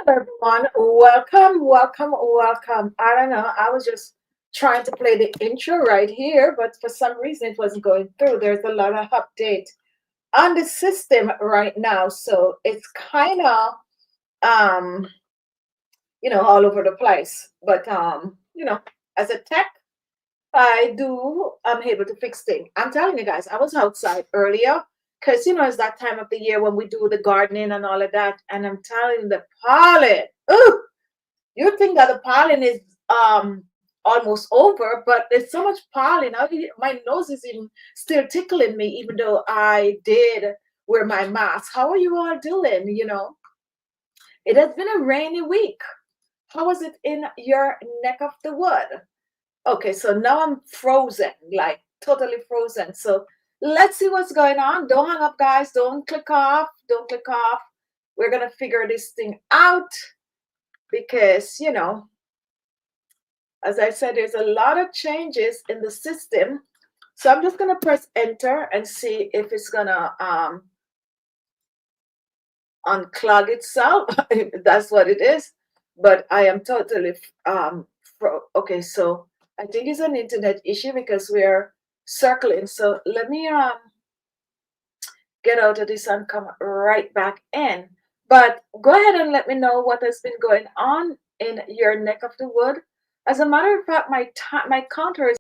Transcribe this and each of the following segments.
everyone. Welcome, welcome, welcome. I don't know. I was just trying to play the intro right here, but for some reason it wasn't going through. There's a lot of update on the system right now, so it's kind of um, all over the place. But as a tech, I'm able to fix things. I'm telling you guys, I was outside earlier because it's that time of the year when we do the gardening and all of that, and I'm telling you the pollen. Ooh, you think that the pollen is almost over, but there's so much pollen. My nose is even still tickling me, even though I did wear my mask. How are you all doing? It has been a rainy week. How was it in your neck of the wood? Okay, so now I'm frozen, like totally frozen. So let's see what's going on. Don't hang up, guys. Don't click off. Don't click off. We're gonna figure this thing out because as I said, there's a lot of changes in the system. So I'm just gonna press enter and see if it's gonna unclog itself. That's what it is. But I am totally okay. So I think it's an internet issue because we're circling. So let me get out of this and come right back in. But go ahead and let me know what has been going on in your neck of the wood. As a matter of fact, my counter is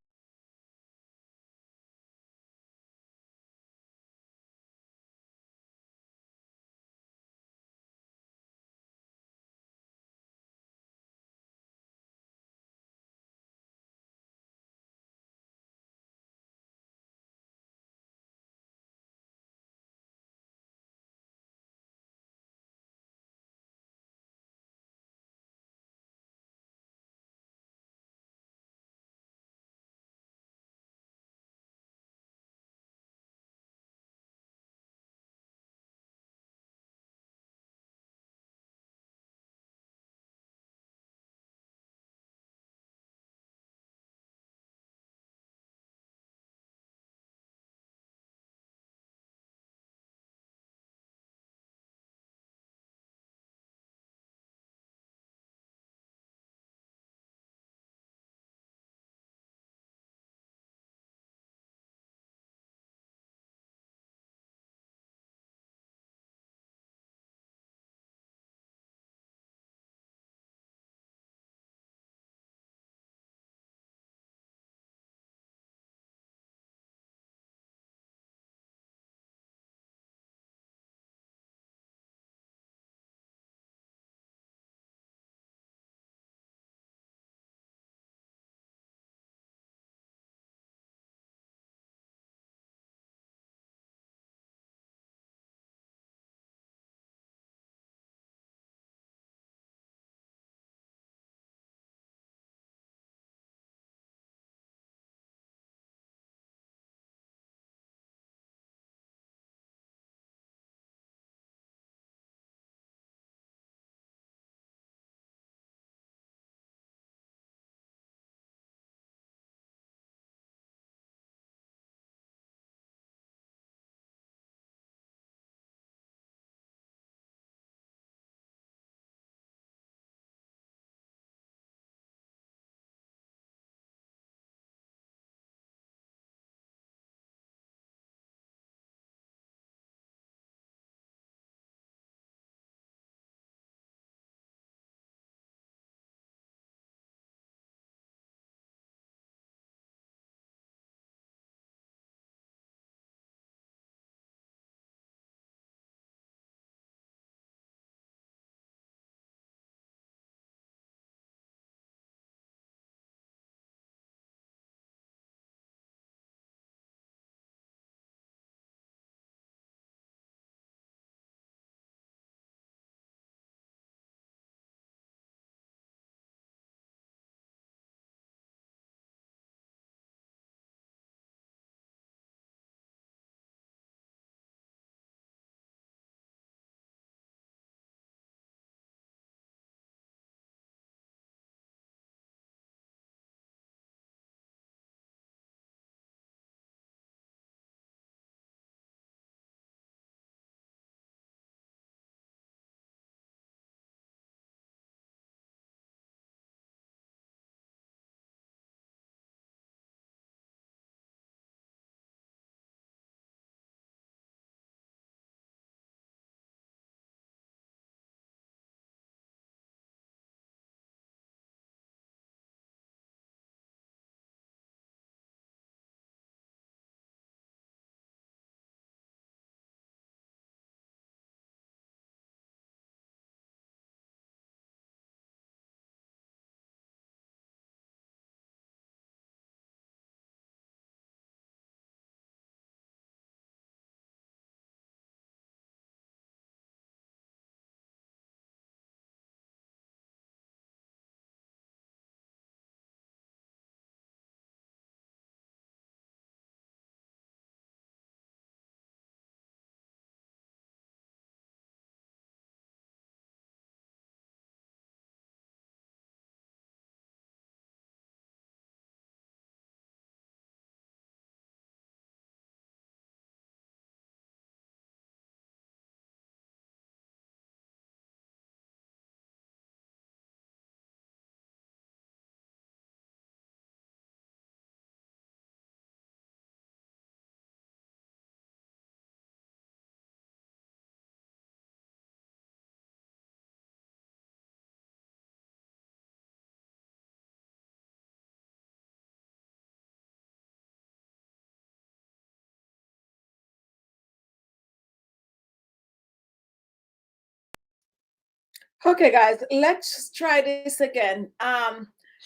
Okay, guys, let's try this again.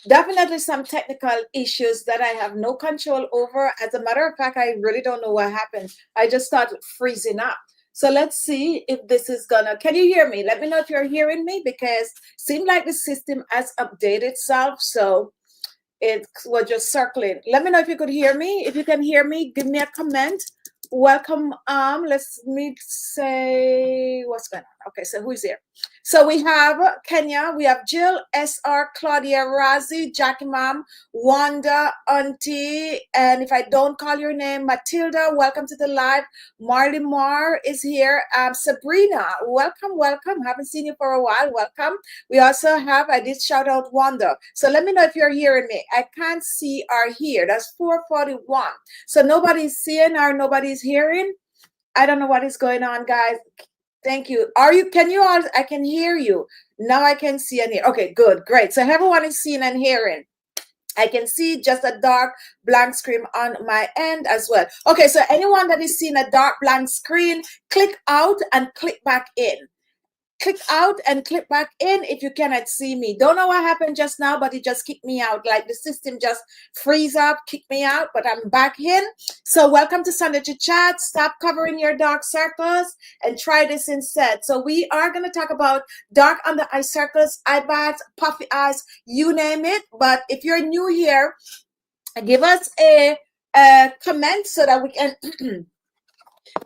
Definitely some technical issues that I have no control over. As a matter of fact, I really don't know what happened. I just started freezing up. So let's see if this is gonna. Can you hear me? Let me know if you're hearing me because seems like the system has updated itself. So it was just circling. Let me know if you could hear me. If you can hear me, give me a comment. Welcome. Let's me say what's going on. Okay, so who's here? So we have Kenya, we have Jill, SR, Claudia, Razi, Jackie Mom, Wanda, Auntie, and if I don't call your name, Matilda, welcome to the live. Marley Mar is here. Sabrina, welcome, welcome. Haven't seen you for a while. Welcome. We also have, I did shout out Wanda. So let me know if you're hearing me. I can't see or hear. That's 441. So nobody's seeing or nobody's hearing. I don't know what is going on, guys. Thank you. Are you, can you all, I can hear you. Now I can see and hear. Okay, good, great. So everyone is seeing and hearing. I can see just a dark blank screen on my end as well. Okay, so anyone that is seeing a dark blank screen, click out and click back in. Click out and click back in if you cannot see me. Don't know what happened just now, but it just kicked me out. Like the system just freeze up, kick me out, but I'm back in. So welcome to Sunday to Chat. Stop covering your dark circles and try this instead. So we are going to talk about dark under eye circles, eye bags, puffy eyes, you name it. But if you're new here, give us a comment so that we can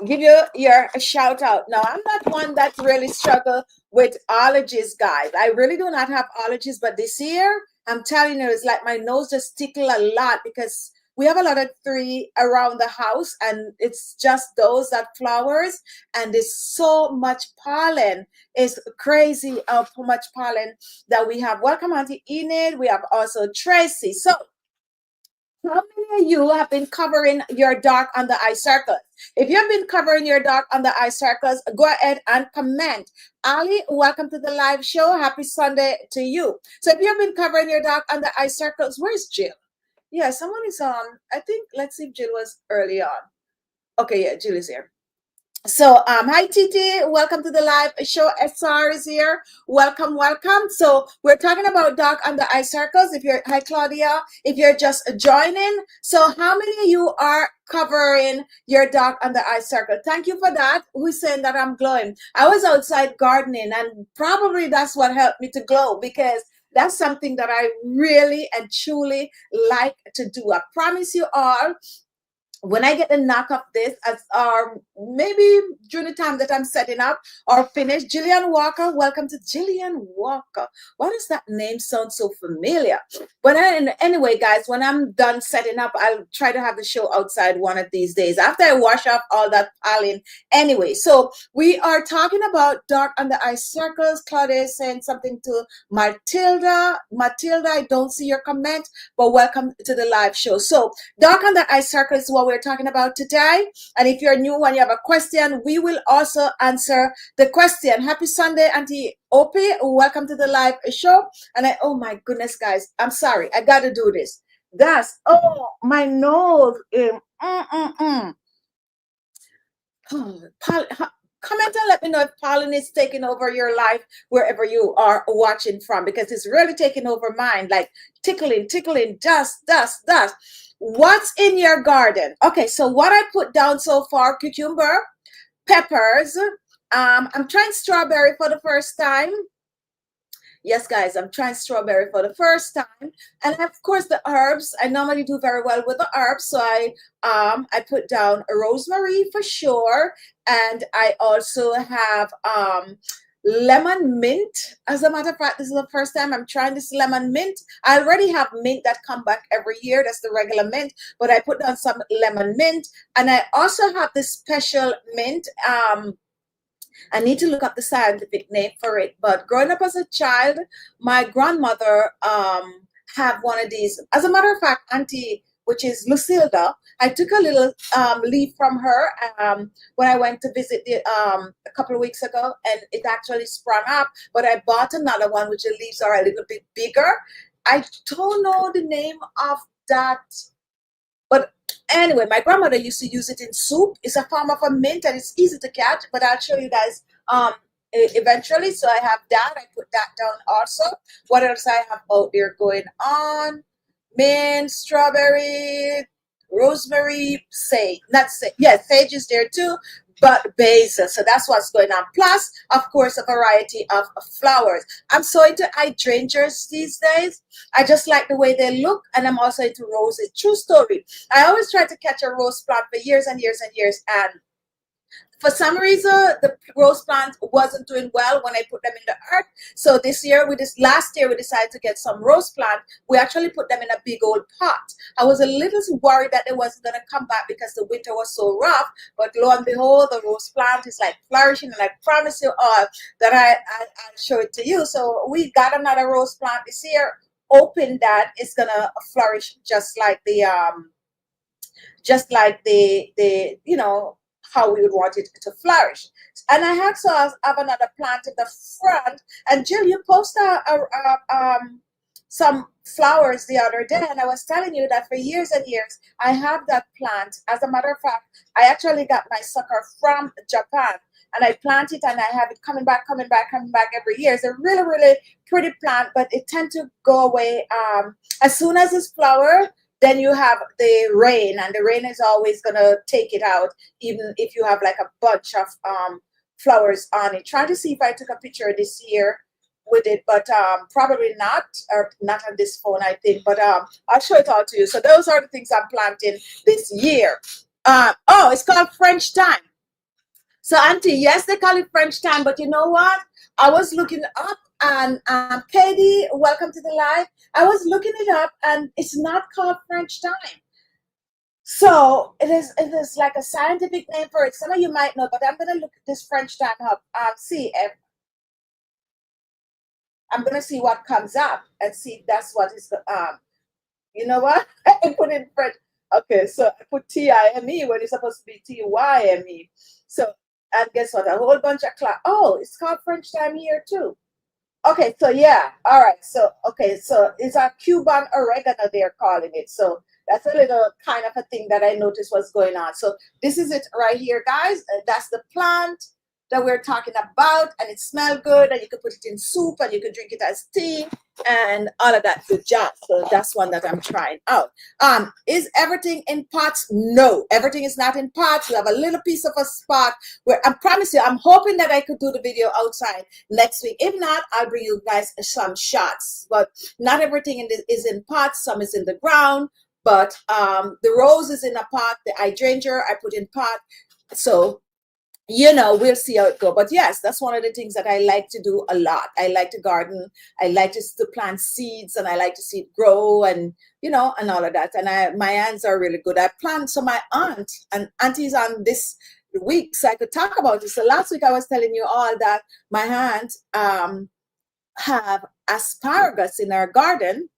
give you your shout out. Now, I'm not one that really struggle with allergies, guys. I really do not have allergies, but this year, I'm telling you, it's like my nose just tickle a lot because we have a lot of tree around the house and it's just those that flowers and there's so much pollen. It's crazy how much pollen that we have. Welcome, Auntie Enid. We have also Tracy. So how many of you have been covering your dark under eye circles? If you've been covering your dark under eye circles, go ahead and comment. Ali, welcome to the live show. Happy Sunday to you. So if you've been covering your dark under eye circles, where's Jill? Yeah, someone is on. I think, let's see if Jill was early on. Okay, yeah, Jill is here. So hi Titi, welcome to the live show. SR is here. Welcome, welcome. So we're talking about dark under eye circles. If you're, hi Claudia, if you're just joining. So how many of you are covering your dark under eye circle? Thank you for that. Who's saying that I'm glowing? I was outside gardening and probably that's what helped me to glow because that's something that I really and truly like to do. I promise you all, when I get the knock of this, as maybe during the time that I'm setting up or finish, Jillian Walker, welcome to Jillian Walker. Why does that name sound so familiar? But anyway, guys, when I'm done setting up, I'll try to have the show outside one of these days after I wash off all that pollen. Anyway, so we are talking about dark under eye circles. Claudia is saying something to Matilda. Matilda, I don't see your comment, but welcome to the live show. So dark under eye circles is what we're talking about today. And if you're new and you have a question, we will also answer the question. Happy Sunday, Auntie Opie. Welcome to the live show. And oh my goodness, guys, I'm sorry. I got to do this. That's, oh, my nose. Comment and let me know if pollen is taking over your life wherever you are watching from, because it's really taking over mine, like tickling, tickling, dust, dust, dust. What's in your garden? Okay, so what I put down so far: cucumber, peppers. I'm trying strawberry for the first time. Yes, guys, I'm trying strawberry for the first time. And of course, the herbs. I normally do very well with the herbs. So I put down rosemary for sure. And I also have lemon mint. As a matter of fact, this is the first time I'm trying this lemon mint. I already have mint that come back every year. That's the regular mint. But I put down some lemon mint. And I also have this special mint. I need to look up the scientific name for it. But growing up as a child, my grandmother had one of these. As a matter of fact, Auntie, which is Lucilda, I took a little leaf from her when I went to visit a couple of weeks ago, and it actually sprung up. But I bought another one, which the leaves are a little bit bigger. I don't know the name of that. But anyway, my grandmother used to use it in soup. It's a form of a mint and it's easy to catch, but I'll show you guys eventually. So I have that. I put that down also. What else I have out there going on? Mint, strawberry, rosemary, sage. Not sage. Yes, sage is there too, but basil. So that's what's going on. Plus, of course, a variety of flowers. I'm so into hydrangeas these days. I just like the way they look, and I'm also into roses. True story. I always tried to catch a rose plant for years and years and years, and for some reason the rose plant wasn't doing well when I put them in the earth. So last year we decided to get some rose plant. We actually put them in a big old pot. I was a little worried that they wasn't going to come back because the winter was so rough, but lo and behold, the rose plant is like flourishing, and I promise you all that I'll show it to you. So we got another rose plant this year, hoping that it's gonna flourish just like the how we would want it to flourish. And I also have another plant in the front. And Jill, you posted some flowers the other day, and I was telling you that for years and years I have that plant. As a matter of fact, I actually got my sucker from Japan, and I plant it, and I have it coming back every year. It's a really, really pretty plant, but it tends to go away as soon as it's flowered. Then you have the rain, and the rain is always going to take it out, even if you have like a bunch of flowers on it. Trying to see if I took a picture this year with it, but probably not, or not on this phone, I think. But I'll show it all to you. So those are the things I'm planting this year. Oh, it's called French thyme. So, Auntie, yes, they call it French thyme, but you know what? I was looking up, and Katie, welcome to the live. I was looking it up, and it's not called French thyme. So it is like a scientific name for it. Some of you might know, but I'm gonna look at this French thyme up. See if I'm gonna see what comes up and see if that's what is you know what? I put in French. Okay, so I put T-I-M-E when it's supposed to be T-Y-M-E. So, and guess what? A whole bunch of class. Oh, it's called French thyme here too. Okay, so yeah, all right. So okay, so it's a Cuban oregano they're calling it. So that's a little kind of a thing that I noticed was going on. So this is it right here, guys. That's the plant that we're talking about, and it smells good, and you can put it in soup, and you can drink it as tea, and all of that good jazz. So that's one that I'm trying out. Is everything in pots? No, everything is not in pots. We have a little piece of a spot where I promise you, I'm hoping that I could do the video outside next week. If not, I'll bring you guys some shots. But not everything is in pots. Some is in the ground. But the rose is in a pot. The hydrangea I put in pot. So we'll see how it goes. But yes, that's one of the things that I like to do a lot. I like to garden. I like to plant seeds, and I like to see it grow, and and all of that. And my hands are really good. I plant. So my auntie's on this week, so I could talk about it. So last week I was telling you all that my hands have asparagus in our garden.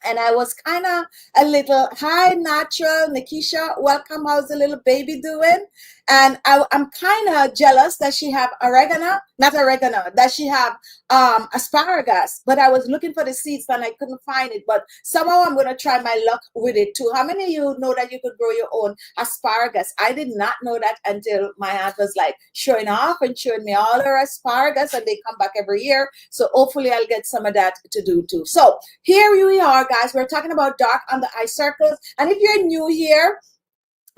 And I was kind of a little, hi, natural, Nikisha, welcome, how's the little baby doing? And I'm kind of jealous that she have that she have asparagus, but I was looking for the seeds and I couldn't find it, but somehow I'm going to try my luck with it too. How many of you know that you could grow your own asparagus? I did not know that until my aunt was like showing off and showing me all her asparagus, and they come back every year. So hopefully I'll get some of that to do too. So here we are, guys. We're talking about dark under eye circles. And if you're new here,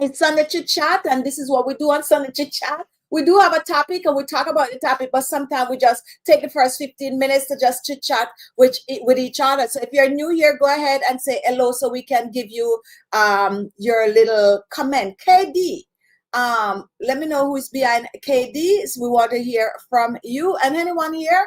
it's Sunday Chit Chat, and this is what we do on Sunday Chit Chat. We do have a topic, and we talk about the topic, but sometimes we just take the first 15 minutes to just chit chat with each other. So if you're new here, go ahead and say hello so we can give you your little comment. KD, let me know who's behind KD. So we want to hear from you and anyone here.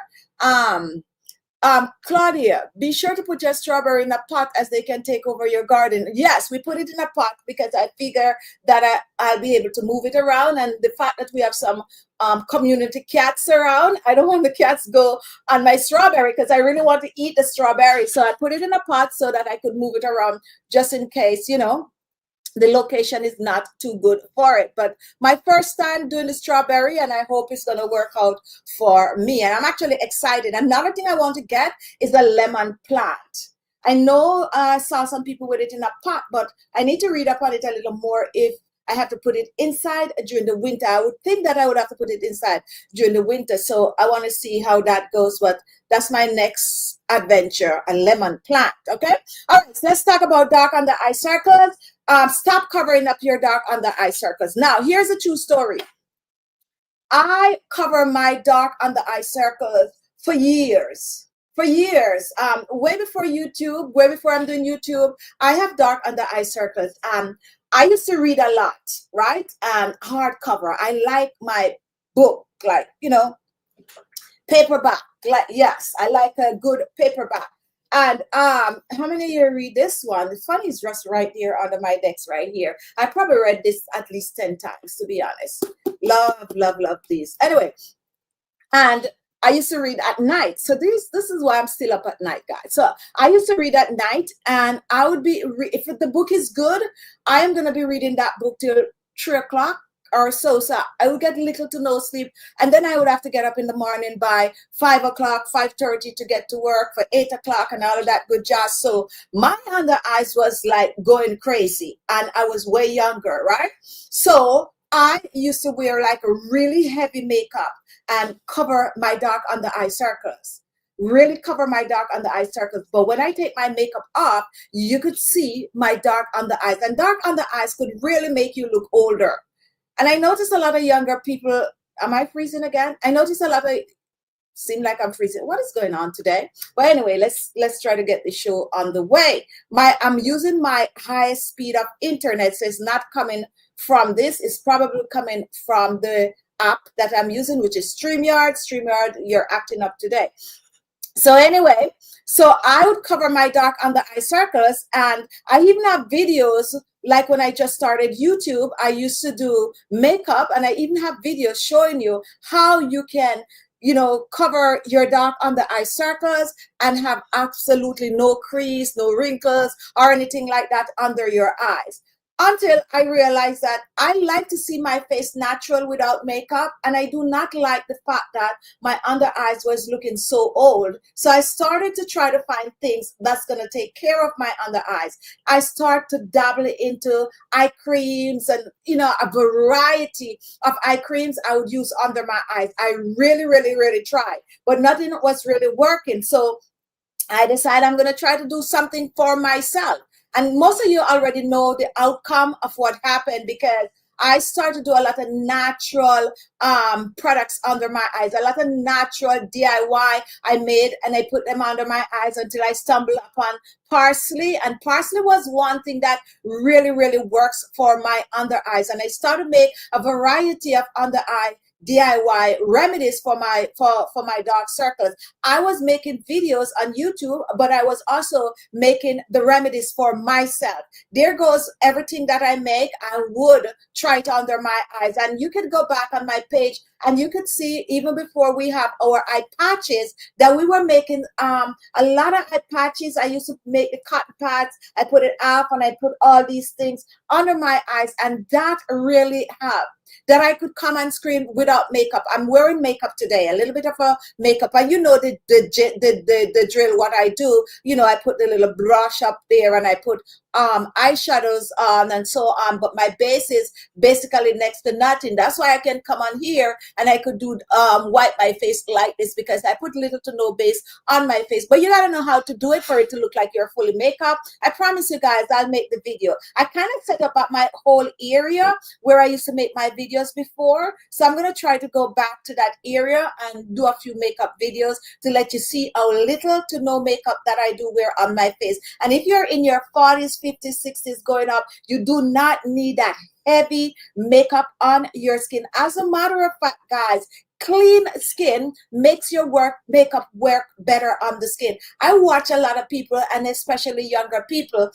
Claudia, be sure to put your strawberry in a pot as they can take over your garden. Yes, we put it in a pot because I figure that I'll be able to move it around. And the fact that we have some community cats around, I don't want the cats go on my strawberry because I really want to eat the strawberry. So I put it in a pot so that I could move it around just in case, the location is not too good for it. But my first time doing the strawberry, and I hope it's going to work out for me. And I'm actually excited. Another thing I want to get is the lemon plant. I know I saw some people with it in a pot, but I need to read up on it a little more if I have to put it inside during the winter. I would think that I would have to put it inside during the winter. So I want to see how that goes. But that's my next adventure, a lemon plant. Okay. All right. So let's talk about dark under eye circles. Stop covering up your dark under eye circles. Now, here's a true story. I cover my dark under eye circles for years. For years, way before YouTube, way before I'm doing YouTube, I have dark under eye circles. I used to read a lot, right? Hardcover. I like my book, like, you know, paperback. Like, yes, I like a good paperback. And how many of you read this one? The funny is just right here under my desk, right here. I probably read this at least 10 times, to be honest. Love, love, love these. Anyway, and I used to read at night. So this is why I'm still up at night, guys. So I used to read at night, and I would be, if the book is good, I am going to be reading that book till 3 o'clock or so. So I would get little to no sleep. And then I would have to get up in the morning by 5 o'clock, 5:30 to get to work for 8 o'clock and all of that good jazz. So my under eyes was like going crazy, and I was way younger, right? So I used to wear like a really heavy makeup and cover my dark under eye circles. Really cover my dark under eye circles. But when I take my makeup off, you could see my dark under eyes. And dark under eyes could really make you look older. And I noticed a lot of younger people. Am I freezing again? I noticed a lot of, seem like I'm freezing. What is going on today? But anyway, let's try to get the show on the way. I'm using my highest speed of internet, so it's not coming from this. It's probably coming from the app that I'm using, which is StreamYard. StreamYard, you're acting up today. So anyway, so I would cover my dark under eye circles, and I even have videos. Like when I just started YouTube, I used to do makeup, and I even have videos showing you how you can, you know, cover your dark under eye circles and have absolutely no crease, no wrinkles or anything like that under your eyes. Until I realized that I like to see my face natural without makeup, and I do not like the fact that my under eyes was looking so old. So I started to try to find things that's going to take care of my under eyes. I start to dabble into eye creams and, you know, a variety of eye creams I would use under my eyes. I really, really, really tried, but nothing was really working. So I decided I'm going to try to do something for myself. And most of you already know the outcome of what happened, because I started to do a lot of natural products under my eyes, a lot of natural DIY I made, and I put them under my eyes until I stumbled upon parsley. And parsley was one thing that really, really works for my under eyes. And I started to make a variety of under eye DIY remedies for my dark circles. I was making videos on YouTube, but I was also making the remedies for myself. There goes everything that I make. I would try it under my eyes, and you can go back on my page and you could see, even before we have our eye patches, that we were making a lot of eye patches. I used to make the cotton pads. I put it off, and I put all these things under my eyes, and that really helped. That I could come and screen without makeup. I'm wearing makeup today, a little bit of a makeup, and you know the drill. What I do, you know, I put the little brush up there, and I put eyeshadows on and so on. But my base is basically next to nothing. That's why I can come on here and I could do wipe my face like this, because I put little to no base on my face. But you gotta know how to do it for it to look like you're fully makeup. I promise you guys, I'll make the video. I kind of set up my whole area where I used to make my videos before. So I'm gonna try to go back to that area and do a few makeup videos to let you see how little to no makeup that I do wear on my face. And if you're in your 40s, 50s, 60s going up, you do not need that heavy makeup on your skin. As a matter of fact, guys, clean skin makes your makeup work better on the skin. I watch a lot of people, and especially younger people,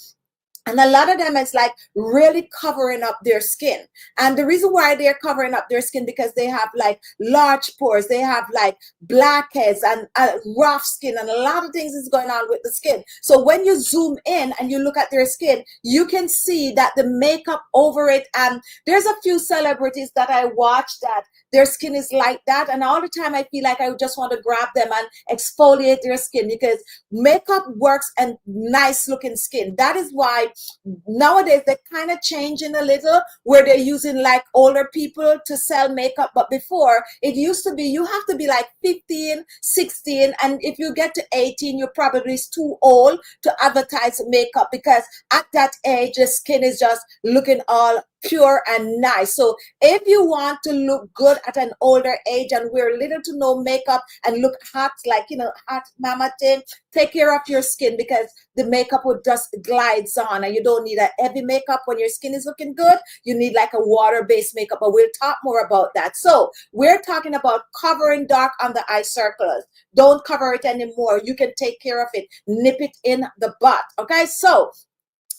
and a lot of them is like really covering up their skin. And the reason why they're covering up their skin, because they have like large pores, they have like blackheads and rough skin, and a lot of things is going on with the skin. So when you zoom in and you look at their skin, you can see that the makeup over it. And there's a few celebrities that I watch that their skin is like that, and all the time I feel like I just want to grab them and exfoliate their skin, because makeup works and nice looking skin. That is why Nowadays they're kind of changing a little, where they're using like older people to sell makeup. But before, it used to be you have to be like 15, 16, and if you get to 18, you're probably too old to advertise makeup, because at that age the skin is just looking all pure and nice. So if you want to look good at an older age and wear little to no makeup and look hot, like, you know, hot mama thing, take care of your skin, because the makeup would just glides on, and you don't need a heavy makeup when your skin is looking good. You need like a water-based makeup, but we'll talk more about that. So we're talking about covering dark on the eye circles. Don't cover it anymore. You can take care of it. Nip it in the butt. Okay, so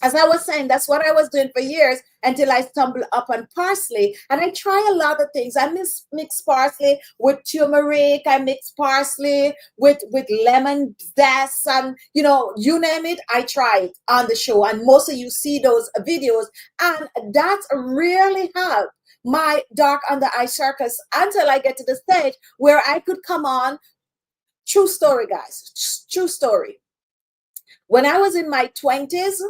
as I was saying, that's what I was doing for years until I stumbled upon parsley. And I try a lot of things. I mix parsley with turmeric. I mix parsley with lemon zest, and, you know, you name it, I try it on the show. And most of you see those videos. And that's really helped my dark under eye circles until I get to the stage where I could come on. True story, guys. True story. When I was in my 20s,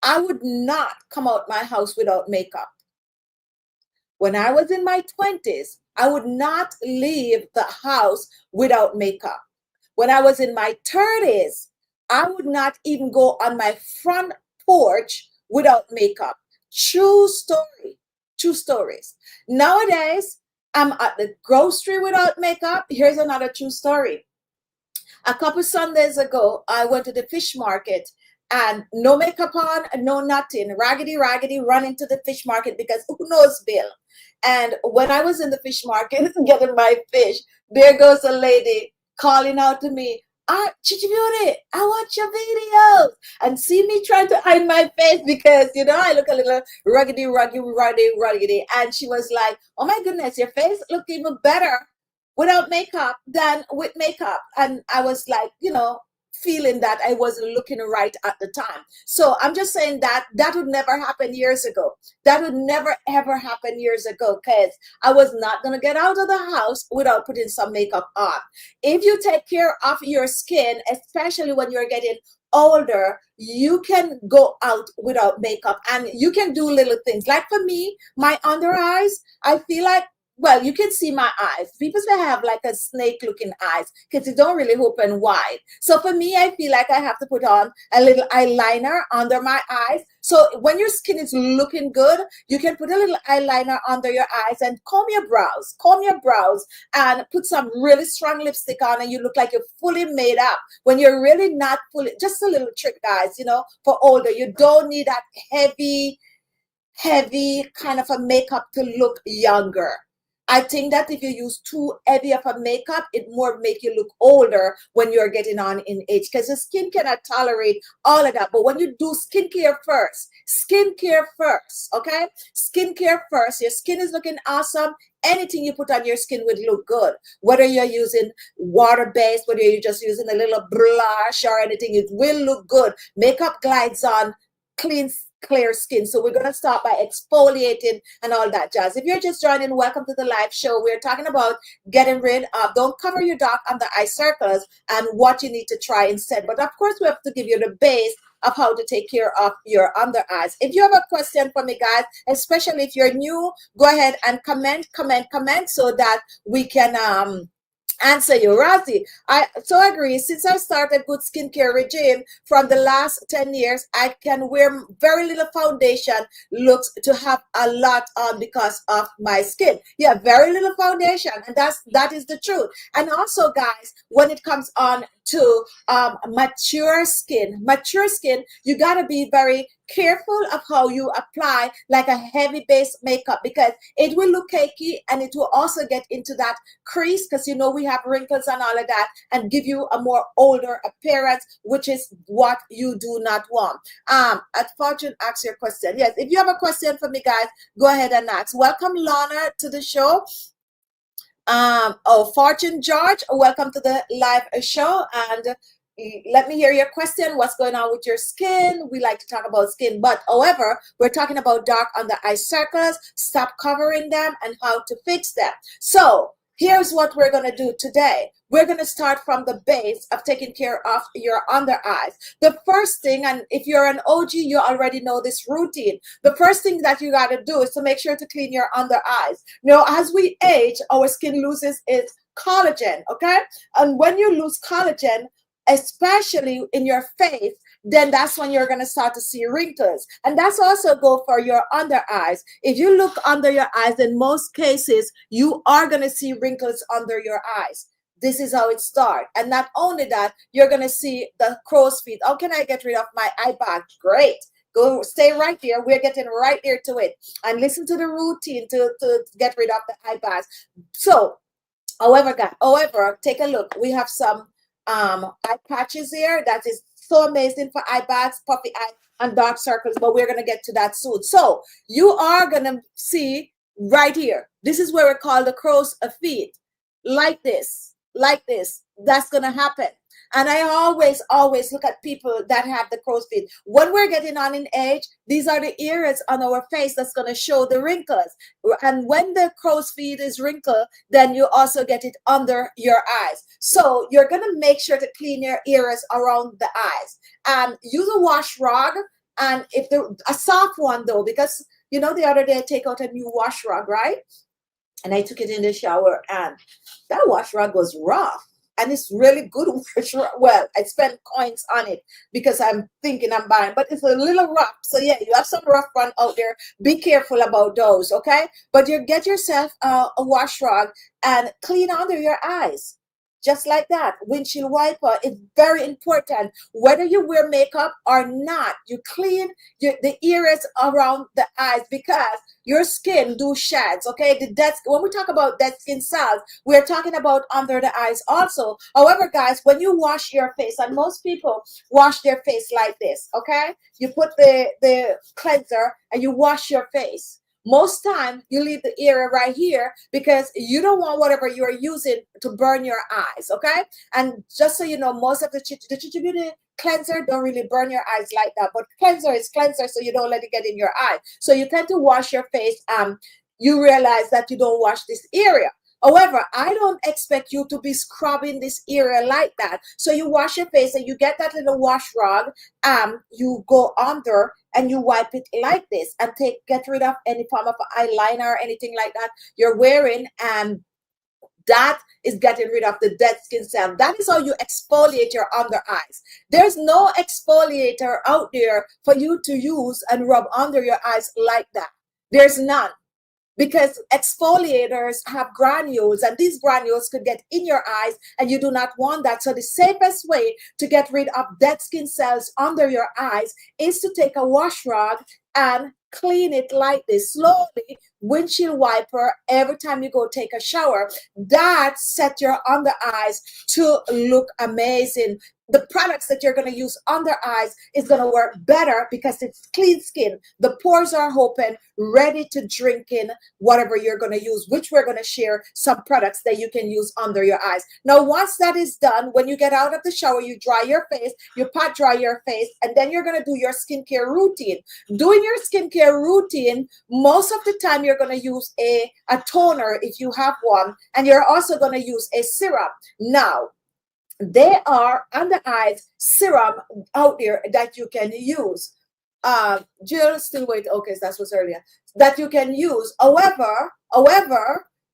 I would not come out my house without makeup. When I was in my 20s, I would not leave the house without makeup. When I was in my 30s, I would not even go on my front porch without makeup. True story. True stories. Nowadays, I'm at the grocery without makeup. Here's another true story. A couple Sundays ago, I went to the fish market, and no makeup on, no nothing, raggedy, running to the fish market because who knows Bill. And when I was in the fish market getting my fish, there goes a lady calling out to me, Chichi Beauty, I watch your videos, and see me trying to hide my face because, you know, I look a little ruggedy. And she was like, oh my goodness, your face look even better without makeup than with makeup. And I was like, you know, feeling that I wasn't looking right at the time. So I'm just saying that that would never happen years ago. That would never ever happen years ago, because I was not going to get out of the house without putting some makeup on. If you take care of your skin, especially when you're getting older, you can go out without makeup, and you can do little things. Like for me, my under eyes, I feel like, well, you can see my eyes. People say I have like a snake looking eyes because they don't really open wide. So for me, I feel like I have to put on a little eyeliner under my eyes. So when your skin is looking good, you can put a little eyeliner under your eyes and comb your brows and put some really strong lipstick on, and you look like you're fully made up when you're really not fully. Just a little trick, guys, you know, for older. You don't need that heavy kind of a makeup to look younger. I think that if you use too heavy of a makeup, it more make you look older when you're getting on in age, because the skin cannot tolerate all of that. But when you do skincare first, okay? Skincare first. Your skin is looking awesome. Anything you put on your skin would look good. Whether you're using water-based, whether you're just using a little blush or anything, it will look good. Makeup glides on clear skin. So we're going to start by exfoliating and all that jazz. If you're just joining, welcome to the live show. We're talking about getting rid of, don't cover your dark under eye circles, and what you need to try instead. But of course, we have to give you the base of how to take care of your under eyes. If you have a question for me, guys, especially if you're new, go ahead and comment so that we can answer you. Razi, I so agree. Since I started good skincare regime from the last 10 years, I can wear very little foundation, looks to have a lot on because of my skin. Yeah, very little foundation, and that is the truth. And also, guys, when it comes on to mature skin, you got to be very careful of how you apply like a heavy base makeup, because it will look cakey, and it will also get into that crease, because you know we have wrinkles and all of that, and give you a more older appearance, which is what you do not want. At Fortune, ask your question. Yes, if you have a question for me, guys, go ahead and ask. Welcome Lana to the show. Fortune George, welcome to the live show, and let me hear your question. What's going on with your skin? We like to talk about skin, but however, we're talking about dark under eye circles, stop covering them, and how to fix them. So here's what we're going to do today. we're going to start from the base of taking care of your under eyes. The first thing, and if you're an OG, you already know this routine. The first thing that you got to do is to make sure to clean your under eyes. Now, as we age, our skin loses its collagen, okay? And when you lose collagen, especially in your face, then that's when you're going to start to see wrinkles. And that's also go for your under eyes. If you look under your eyes, in most cases, you are going to see wrinkles under your eyes. This is how it starts. And not only that, you're going to see the crow's feet. How can I get rid of my eye bag? Great. Go stay right there. We're getting right there to it. And listen to the routine to get rid of the eye bags. So, however, take a look. We have some eye patches here that is so amazing for eye bags, puffy eye, and dark circles, but we're going to get to that soon. So you are going to see right here. This is where we call the crow's feet. Like this. That's going to happen. And I always look at people that have the crow's feet. When we're getting on in age, these are the areas on our face that's going to show the wrinkles. And when the crow's feet is wrinkled, then you also get it under your eyes. So you're going to make sure to clean your areas around the eyes. And use a wash rag. And if a soft one though, because you know the other day I take out a new wash rag, right? And I took it in the shower, and that wash rag was rough. And it's really good wash rag. Well, I spent coins on it because I'm thinking I'm buying, but it's a little rough. So yeah, you have some rough one out there. Be careful about those, okay? But you get yourself a wash rag and clean under your eyes. Just like that. Windshield wiper is very important. Whether you wear makeup or not, you clean the areas around the eyes because your skin do shads, okay? When we talk about dead skin cells, we're talking about under the eyes also. However, guys, when you wash your face, and most people wash their face like this, okay? You put the cleanser and you wash your face. Most time you leave the area right here because you don't want whatever you're using to burn your eyes, okay? And just so you know, most of the Chichi Beauty cleanser don't really burn your eyes like that, but cleanser is cleanser, so you don't let it get in your eye. So you tend to wash your face. You realize that you don't wash this area. However, I don't expect you to be scrubbing this area like that. So you wash your face and you get that little wash rag, you go under and you wipe it like this and get rid of any form of eyeliner or anything like that you're wearing, and that is getting rid of the dead skin cell. That is how you exfoliate your under eyes. There's no exfoliator out there for you to use and rub under your eyes like that. There's none. Because exfoliators have granules, and these granules could get in your eyes, and you do not want that. So the safest way to get rid of dead skin cells under your eyes is to take a wash rag and clean it like this slowly. Windshield wiper every time you go take a shower. That set your under eyes to look amazing. The products that you're going to use under eyes is going to work better because it's clean skin. The pores are open, ready to drink in whatever you're going to use, which we're going to share some products that you can use under your eyes. Now, once that is done, when you get out of the shower, you dry your face, you pat dry your face, and then you're going to do your skincare routine. Doing your skincare routine, most of the time you're going to use a toner if you have one, and you're also going to use a serum. Now, there are under eyes serum out there that you can use. Jill, still wait. Okay, that was earlier. That you can use. However,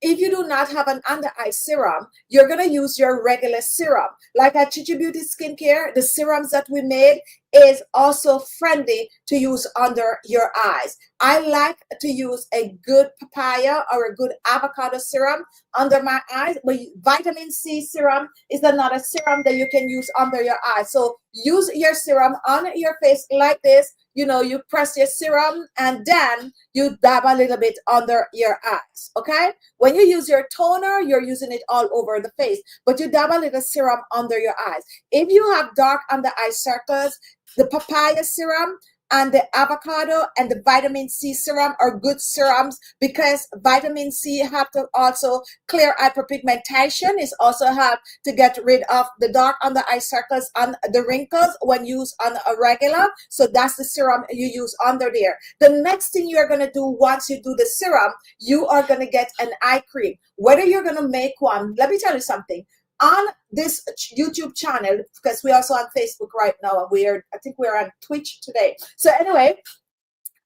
if you do not have an under eye serum, you're going to use your regular serum. Like at Chichi Beauty Skincare, the serums that we made is also friendly to use under your eyes. I like to use a good papaya or a good avocado serum under my eyes. But vitamin C serum is another serum that you can use under your eyes. So use your serum on your face like this. You know, you press your serum and then you dab a little bit under your eyes, okay? When you use your toner, you're using it all over the face, but you dab a little serum under your eyes. If you have dark under eye circles, the papaya serum and the avocado and the vitamin C serum are good serums because vitamin C have to also clear hyperpigmentation. It's also have to get rid of the dark under eye circles and the wrinkles when used on a regular. So that's the serum you use under there. The next thing you're going to do once you do the serum, you are going to get an eye cream. Whether you're going to make one, let me tell you something. on this YouTube channel, because we're also on Facebook right now, and I think we're on Twitch today. So anyway,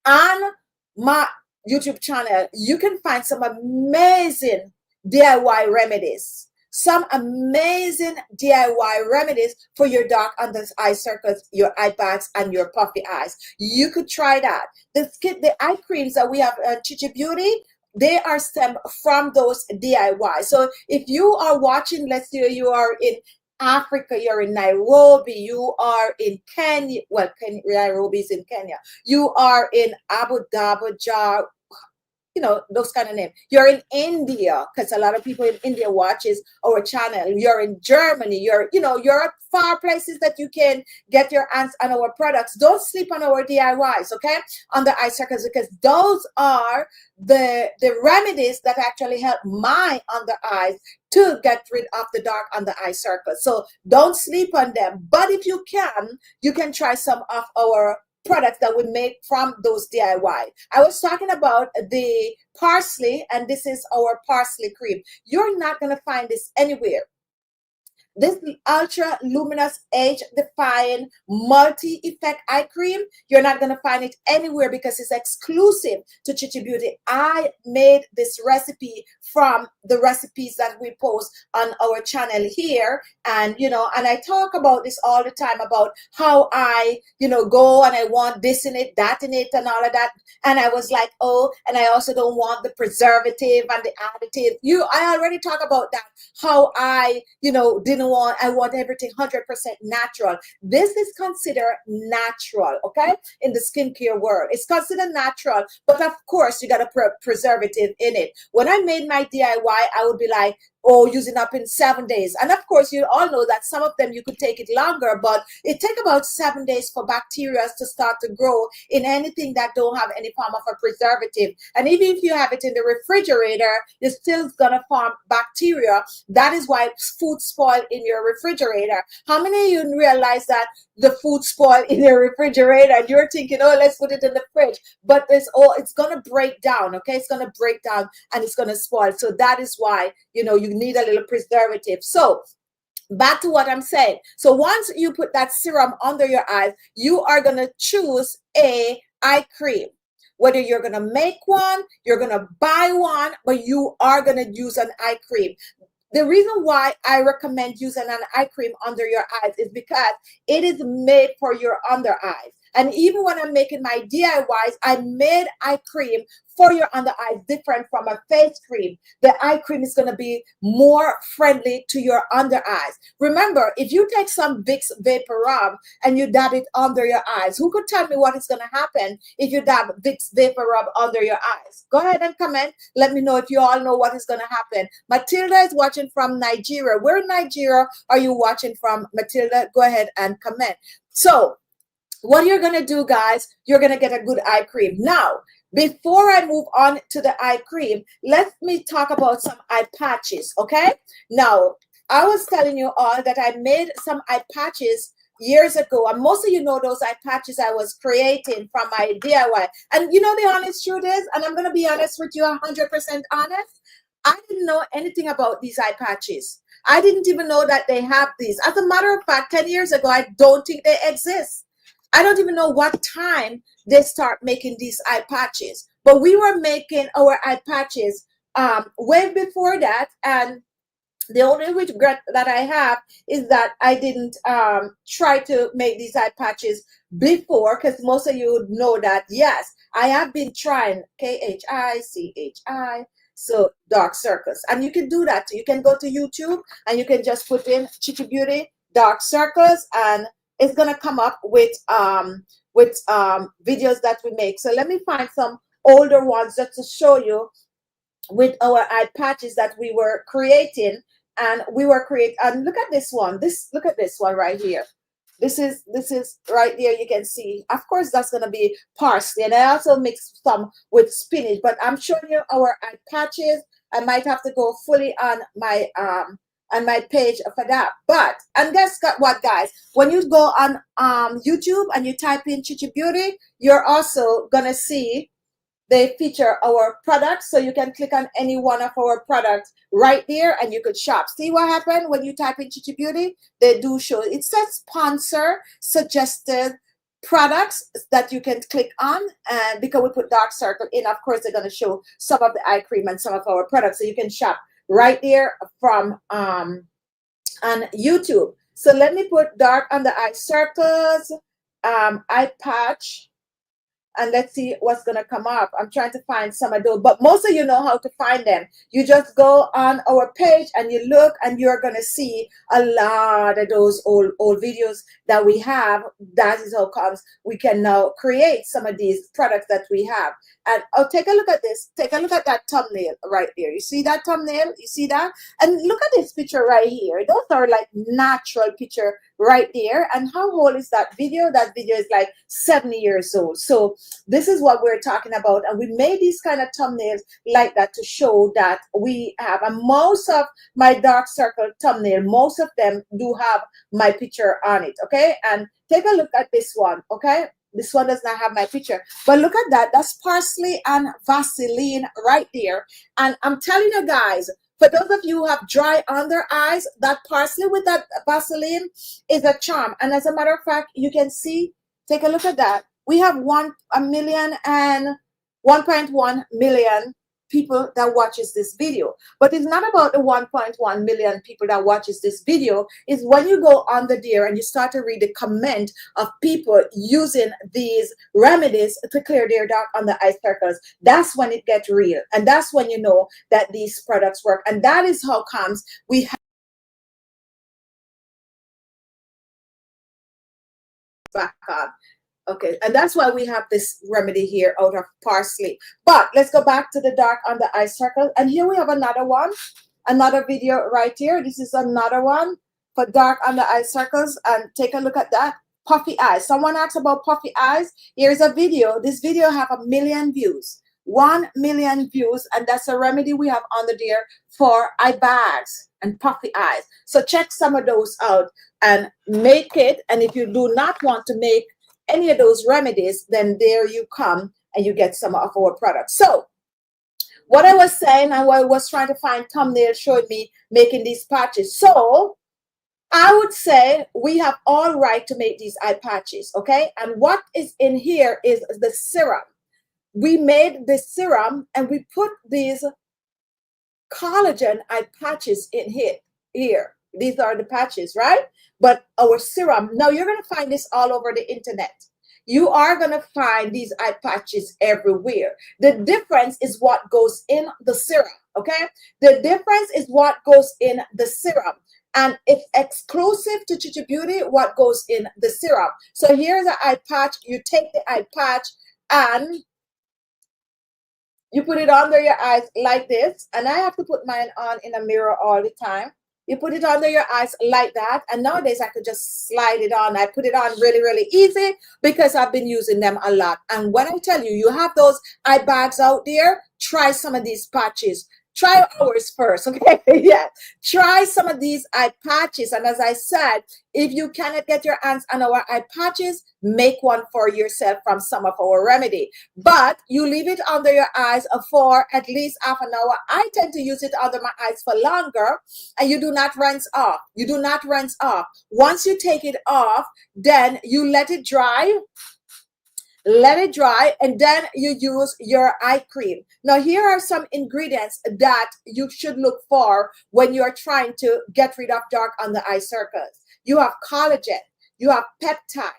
on my YouTube channel, you can find some amazing DIY remedies. Some amazing DIY remedies for your dark under eye circles, your eye bags, and your puffy eyes. You could try that. The eye creams that we have Chichi Beauty, they are stemmed from those DIY. So if you are watching, let's say you are in Africa, you're in Nairobi, you are in Kenya, well, Nairobi is in Kenya, you are in Abu Dhabi, you know, those kind of names. You're in India, because a lot of people in India watches our channel. You're in Germany. You're at far places that you can get your hands on our products. Don't sleep on our DIYs, okay? On the eye circles, because those are the remedies that actually help my under eyes to get rid of the dark under eye circles. So don't sleep on them. But if you can try some of our products that we make from those DIY. I was talking about the parsley, and this is our parsley cream. You're not going to find this anywhere. This ultra luminous age defying multi-effect eye cream, you're not going to find it anywhere because it's exclusive to Chichi Beauty. I made this recipe from the recipes that we post on our channel here, and and I talk about this all the time about how I go and I want this in it, that in it, and all of that. And I was like, oh, and I also don't want the preservative and the additive. I already talk about that, how I I want everything 100% natural. This is considered natural, okay? In the skincare world, it's considered natural, but of course you got a preservative in it. When I made my DIY, I would be like, oh, using up in 7 days. And of course, you all know that some of them you could take it longer, but it takes about 7 days for bacteria to start to grow in anything that don't have any form of a preservative. And even if you have it in the refrigerator, it's still gonna form bacteria. That is why food spoil in your refrigerator. How many of you realize that the food spoil in your refrigerator and you're thinking, oh, let's put it in the fridge, but it's gonna break down, okay? It's gonna break down and it's gonna spoil. So that is why you need a little preservative. So back to what I'm saying. So once you put that serum under your eyes, you are going to choose a eye cream. Whether you're going to make one, you're going to buy one, but you are going to use an eye cream. The reason why I recommend using an eye cream under your eyes is because it is made for your under eyes. And even when I'm making my DIYs, I made eye cream for your under eyes, different from a face cream. The eye cream is going to be more friendly to your under eyes. Remember, if you take some Vicks Vapor Rub and you dab it under your eyes, who could tell me what is going to happen if you dab Vicks Vapor Rub under your eyes? Go ahead and comment. Let me know if you all know what is going to happen. Matilda is watching from Nigeria. Where in Nigeria are you watching from, Matilda? Go ahead and comment. So what you're going to do, guys, you're going to get a good eye cream. Now, before I move on to the eye cream, let me talk about some eye patches, okay? Now, I was telling you all that I made some eye patches years ago, and most of you know those eye patches I was creating from my DIY. And the honest truth is, and I'm going to be honest with you, 100% honest, I didn't know anything about these eye patches. I didn't even know that they have these. As a matter of fact, 10 years ago, I don't think they exist. I don't even know what time they start making these eye patches, but we were making our eye patches way before that. And the only regret that I have is that I didn't try to make these eye patches before, because most of you know that, yes, I have been trying KHI, so dark circles. And you can do that. You can go to YouTube and you can just put in Chichi Beauty dark circles, and it's gonna come up with videos that we make. So let me find some older ones just to show you with our eye patches that we were creating. And and look at this one. Look at this one right here. This is right there. You can see, of course, that's gonna be parsley, and I also mix some with spinach. But I'm showing you our eye patches. I might have to go fully on my page for that. But, and guess what, guys? When you go on YouTube and you type in Chichi Beauty, you're also gonna see they feature our products, so you can click on any one of our products right there and you could shop. See what happened when you type in Chichi Beauty? They do show. It says sponsor suggested products that you can click on, and because we put dark circle in, of course they're going to show some of the eye cream and some of our products, so you can shop right there from on YouTube. So let me put dark under eye circles, eye patch, and let's see what's going to come up. I'm trying to find some of those, but most of you know how to find them. You just go on our page and you look, and you're going to see a lot of those old videos that we have. That is how comes we can now create some of these products that we have. And oh, take a look at this. Take a look at that thumbnail right there. You see that thumbnail? You see that? And look at this picture right here. Those are like natural picture right there. And how old is that video? That video is like 70 years old. So this is what we're talking about. And we made these kind of thumbnails like that to show that we have, and most of my dark circle thumbnail, most of them do have my picture on it. Okay. And take a look at this one. Okay. This one does not have my picture, but look at that. That's parsley and Vaseline right there. And I'm telling you guys, for those of you who have dry under eyes, that parsley with that Vaseline is a charm. And as a matter of fact, you can see, take a look at that. We have 1.1 million people that watches this video. But it's not about the 1.1 million people that watches this video. It's when you go under there and you start to read the comment of people using these remedies to clear their dark under eye circles. That's when it gets real. And that's when you know that these products work. And that is how comes we have back on. Okay, and that's why we have this remedy here out of parsley. But let's go back to the dark under eye circle. And here we have another one, another video right here. This is another one for dark under eye circles. And take a look at that. Puffy eyes. Someone asked about puffy eyes. Here's a video. This video have 1 million views. 1 million views. And that's a remedy we have under there for eye bags and puffy eyes. So check some of those out and make it. And if you do not want to make any of those remedies, then there you come and you get some of our products. So what I was saying, and what I was trying to find thumbnail showed me making these patches. So I would say we have all right to make these eye patches. Okay, and what is in here is the serum. We made the serum and we put these collagen eye patches in here. These are the patches, right? But our serum, now you're going to find this all over the internet. You are going to find these eye patches everywhere. The difference is what goes in the serum, okay? The difference is what goes in the serum. And it's exclusive to Chichi Beauty what goes in the serum. So here's an eye patch. You take the eye patch and you put it under your eyes like this. And I have to put mine on in a mirror all the time. You put it under your eyes like that. And nowadays I could just slide it on. I put it on really, really easy because I've been using them a lot. And when I tell you, you have those eye bags out there, try some of these patches. Try ours first, okay? Yeah. Try some of these eye patches. And as I said, if you cannot get your hands on our eye patches, make one for yourself from some of our remedy. But you leave it under your eyes for at least half an hour. I tend to use it under my eyes for longer. And you do not rinse off. You do not rinse off. Once you take it off, then you let it dry. Let it dry, and then you use your eye cream. Now, here are some ingredients that you should look for when you're trying to get rid of dark under eye circles. You have collagen, you have peptide,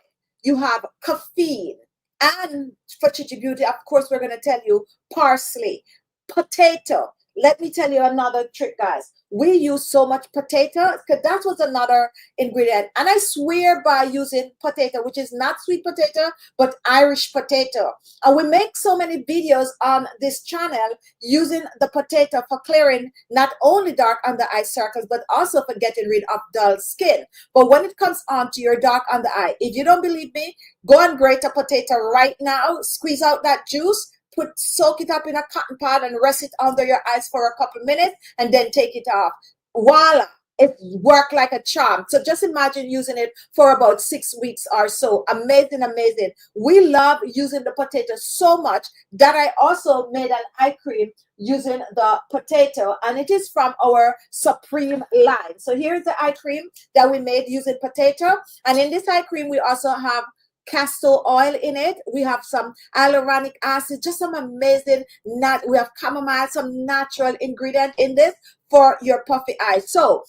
you have caffeine, and for Chichi Beauty, of course, we're going to tell you parsley, potato. Let me tell you another trick, guys. We use so much potato because that was another ingredient. And I swear by using potato, which is not sweet potato, but Irish potato. And we make so many videos on this channel using the potato for clearing not only dark under eye circles, but also for getting rid of dull skin. But when it comes on to your dark under eye, if you don't believe me, go and grate a potato right now, squeeze out that juice, soak it up in a cotton pad and rest it under your eyes for a couple minutes and then take it off. Voila, it worked like a charm. So just imagine using it for about 6 weeks or so. Amazing, amazing. We love using the potato so much that I also made an eye cream using the potato, and it is from our Supreme line. So here's the eye cream that we made using potato. And in this eye cream, we also have castor oil in it. We have some hyaluronic acid, just some amazing we have chamomile, some natural ingredient in this for your puffy eyes. So,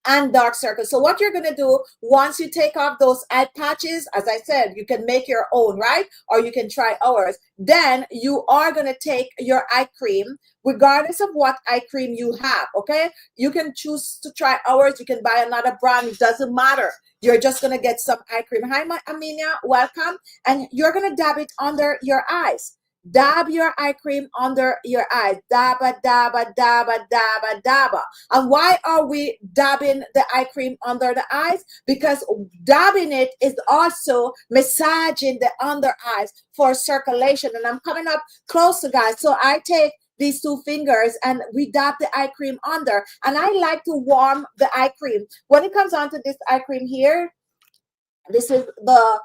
and dark circles. So what you're going to do once you take off those eye patches, as I said, you can make your own, right? Or you can try ours. Then you are going to take your eye cream, regardless of what eye cream you have, okay? You can choose to try ours. You can buy another brand. It doesn't matter. You're just going to get some eye cream. Hi, my Aminia. Welcome. And you're going to dab it under your eyes. Dab your eye cream under your eyes. Dabba, dabba, dabba, dabba, dabba. And why are we dabbing the eye cream under the eyes? Because dabbing it is also massaging the under eyes for circulation. And I'm coming up closer, guys. So I take these two fingers and we dab the eye cream under. And I like to warm the eye cream. When it comes onto this eye cream here, this is the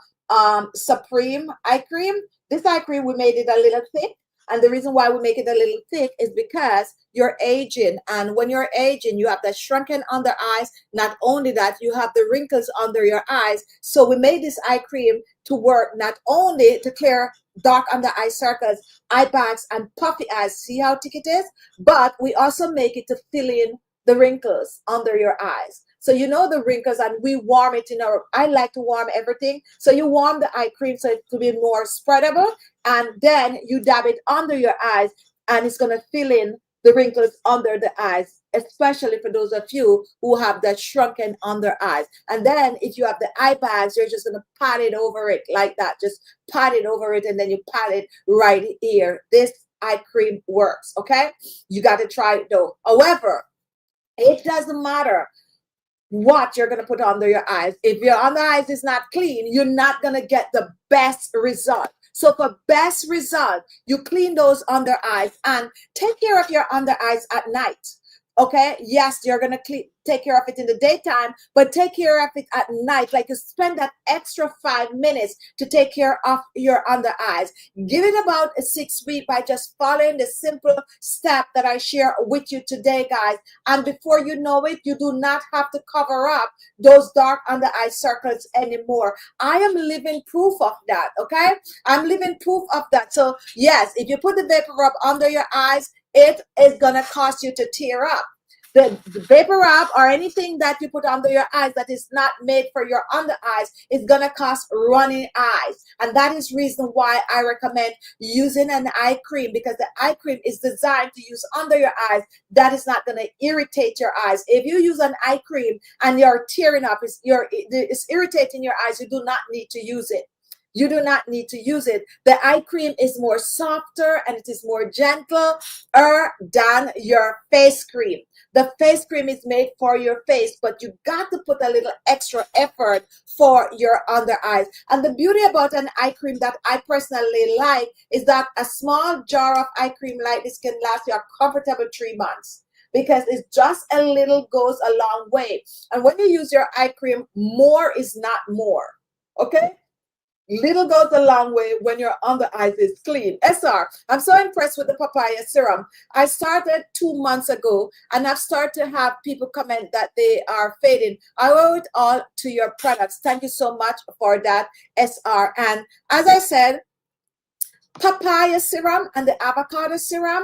Supreme eye cream. This eye cream, we made it a little thick. And the reason why we make it a little thick is because you're aging. And when you're aging, you have that shrunken under eyes. Not only that, you have the wrinkles under your eyes. So we made this eye cream to work not only to clear dark under eye circles, eye bags, and puffy eyes. See how thick it is? But we also make it to fill in the wrinkles under your eyes. So you know the wrinkles, and we warm it in our, I like to warm everything. So you warm the eye cream so it to be more spreadable, and then you dab it under your eyes, and it's going to fill in the wrinkles under the eyes, especially for those of you who have that shrunken under eyes. And then if you have the eye bags, you're just going to pat it over it like that. Just pat it over it, and then you pat it right here. This eye cream works, okay? You got to try it though. However, it doesn't matter what you're going to put under your eyes. If your under eyes is not clean, you're not going to get the best result. So for best result, you clean those under eyes and take care of your under eyes at night. Okay, yes, you're going to take care of it in the daytime, but take care of it at night. Like you spend that extra 5 minutes to take care of your under eyes. Give it about 6 weeks by just following the simple step that I share with you today, guys. And before you know it, you do not have to cover up those dark under eye circles anymore. I am living proof of that, okay? I'm living proof of that. So yes, if you put the vapor rub under your eyes, it is going to cause you to tear up. The vapor rub or anything that you put under your eyes that is not made for your under eyes is going to cause running eyes. And that is reason why I recommend using an eye cream, because the eye cream is designed to use under your eyes. That is not going to irritate your eyes. If you use an eye cream and you're tearing up, it's irritating your eyes, you do not need to use it. You do not need to use it. The eye cream is more softer and it is more gentler than your face cream. The face cream is made for your face, but you got to put a little extra effort for your under eyes. And the beauty about an eye cream that I personally like is that a small jar of eye cream like this can last you a comfortable 3 months. Because it's just a little goes a long way. And when you use your eye cream, more is not more. Okay? Little goes a long way when your under eyes is clean. SR, I'm so impressed with the papaya serum. I started 2 months ago, and I've started to have people comment that they are fading. I owe it all to your products. Thank you so much for that, SR. And as I said, papaya serum and the avocado serum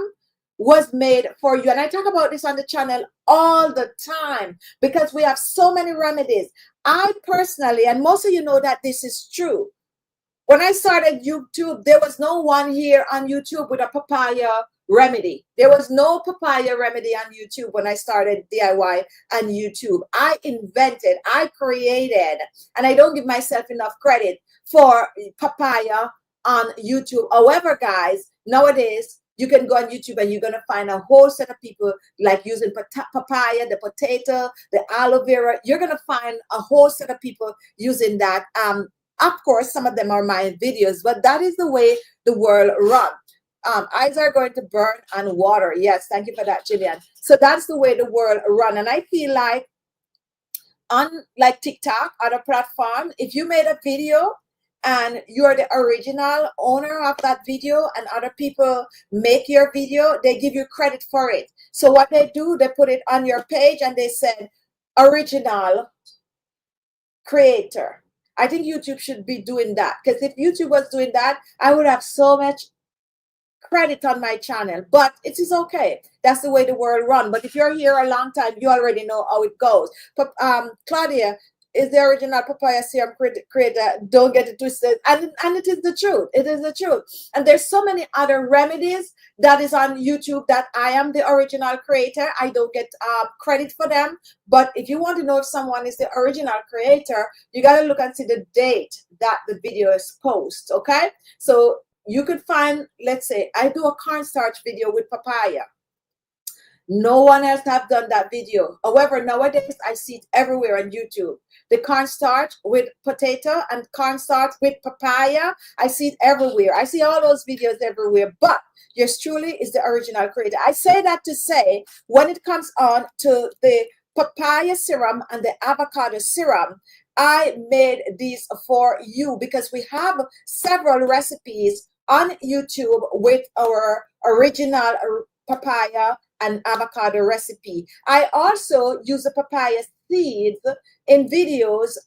was made for you. And I talk about this on the channel all the time because we have so many remedies. I personally, and most of you know that this is true, when I started YouTube, there was no one here on YouTube with a papaya remedy. There was no papaya remedy on YouTube when I started DIY on YouTube. I invented, I created, and I don't give myself enough credit for papaya on YouTube. However, guys, nowadays, you can go on YouTube and you're going to find a whole set of people like using papaya, the potato, the aloe vera. You're going to find a whole set of people using that. Of course, some of them are my videos, but that is the way the world runs. Eyes are going to burn and water. Yes, thank you for that, Jillian. So that's the way the world run. And I feel like on like TikTok, other platform, if you made a video and you're the original owner of that video and other people make your video, they give you credit for it. So what they do, they put it on your page and they said original creator. I think YouTube should be doing that, because if YouTube was doing that, I would have so much credit on my channel. But it is okay, that's the way the world run. But if you're here a long time, you already know how it goes. But Claudia is the original papaya serum creator. Don't get it twisted. And it is the truth. It is the truth. And there's so many other remedies that is on YouTube that I am the original creator. I don't get credit for them. But if you want to know if someone is the original creator, you got to look and see the date that the video is posted. Okay, so you could find, let's say I do a cornstarch video with papaya. No one else have done that video. However, nowadays I see it everywhere on YouTube. The cornstarch with potato and cornstarch with papaya. I see it everywhere. I see all those videos everywhere. But yours truly is the original creator. I say that to say, when it comes on to the papaya serum and the avocado serum, I made these for you because we have several recipes on YouTube with our original papaya and avocado recipe. I also use the papaya seeds in videos,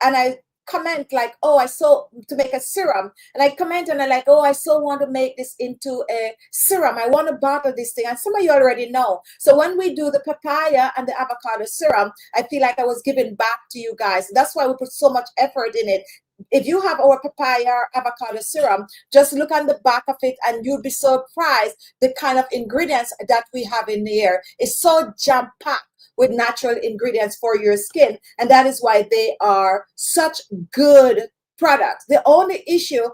and I comment like, oh, I so to make a serum, and I comment and I like, oh, I so want to make this into a serum. I want to bottle this thing, and some of you already know. So when we do the papaya and the avocado serum, I feel like I was giving back to you guys. That's why we put so much effort in it. If you have our papaya avocado serum, just look on the back of it and you'll be surprised the kind of ingredients that we have in here. It's so jam-packed with natural ingredients for your skin, and that is why they are such good products. The only issue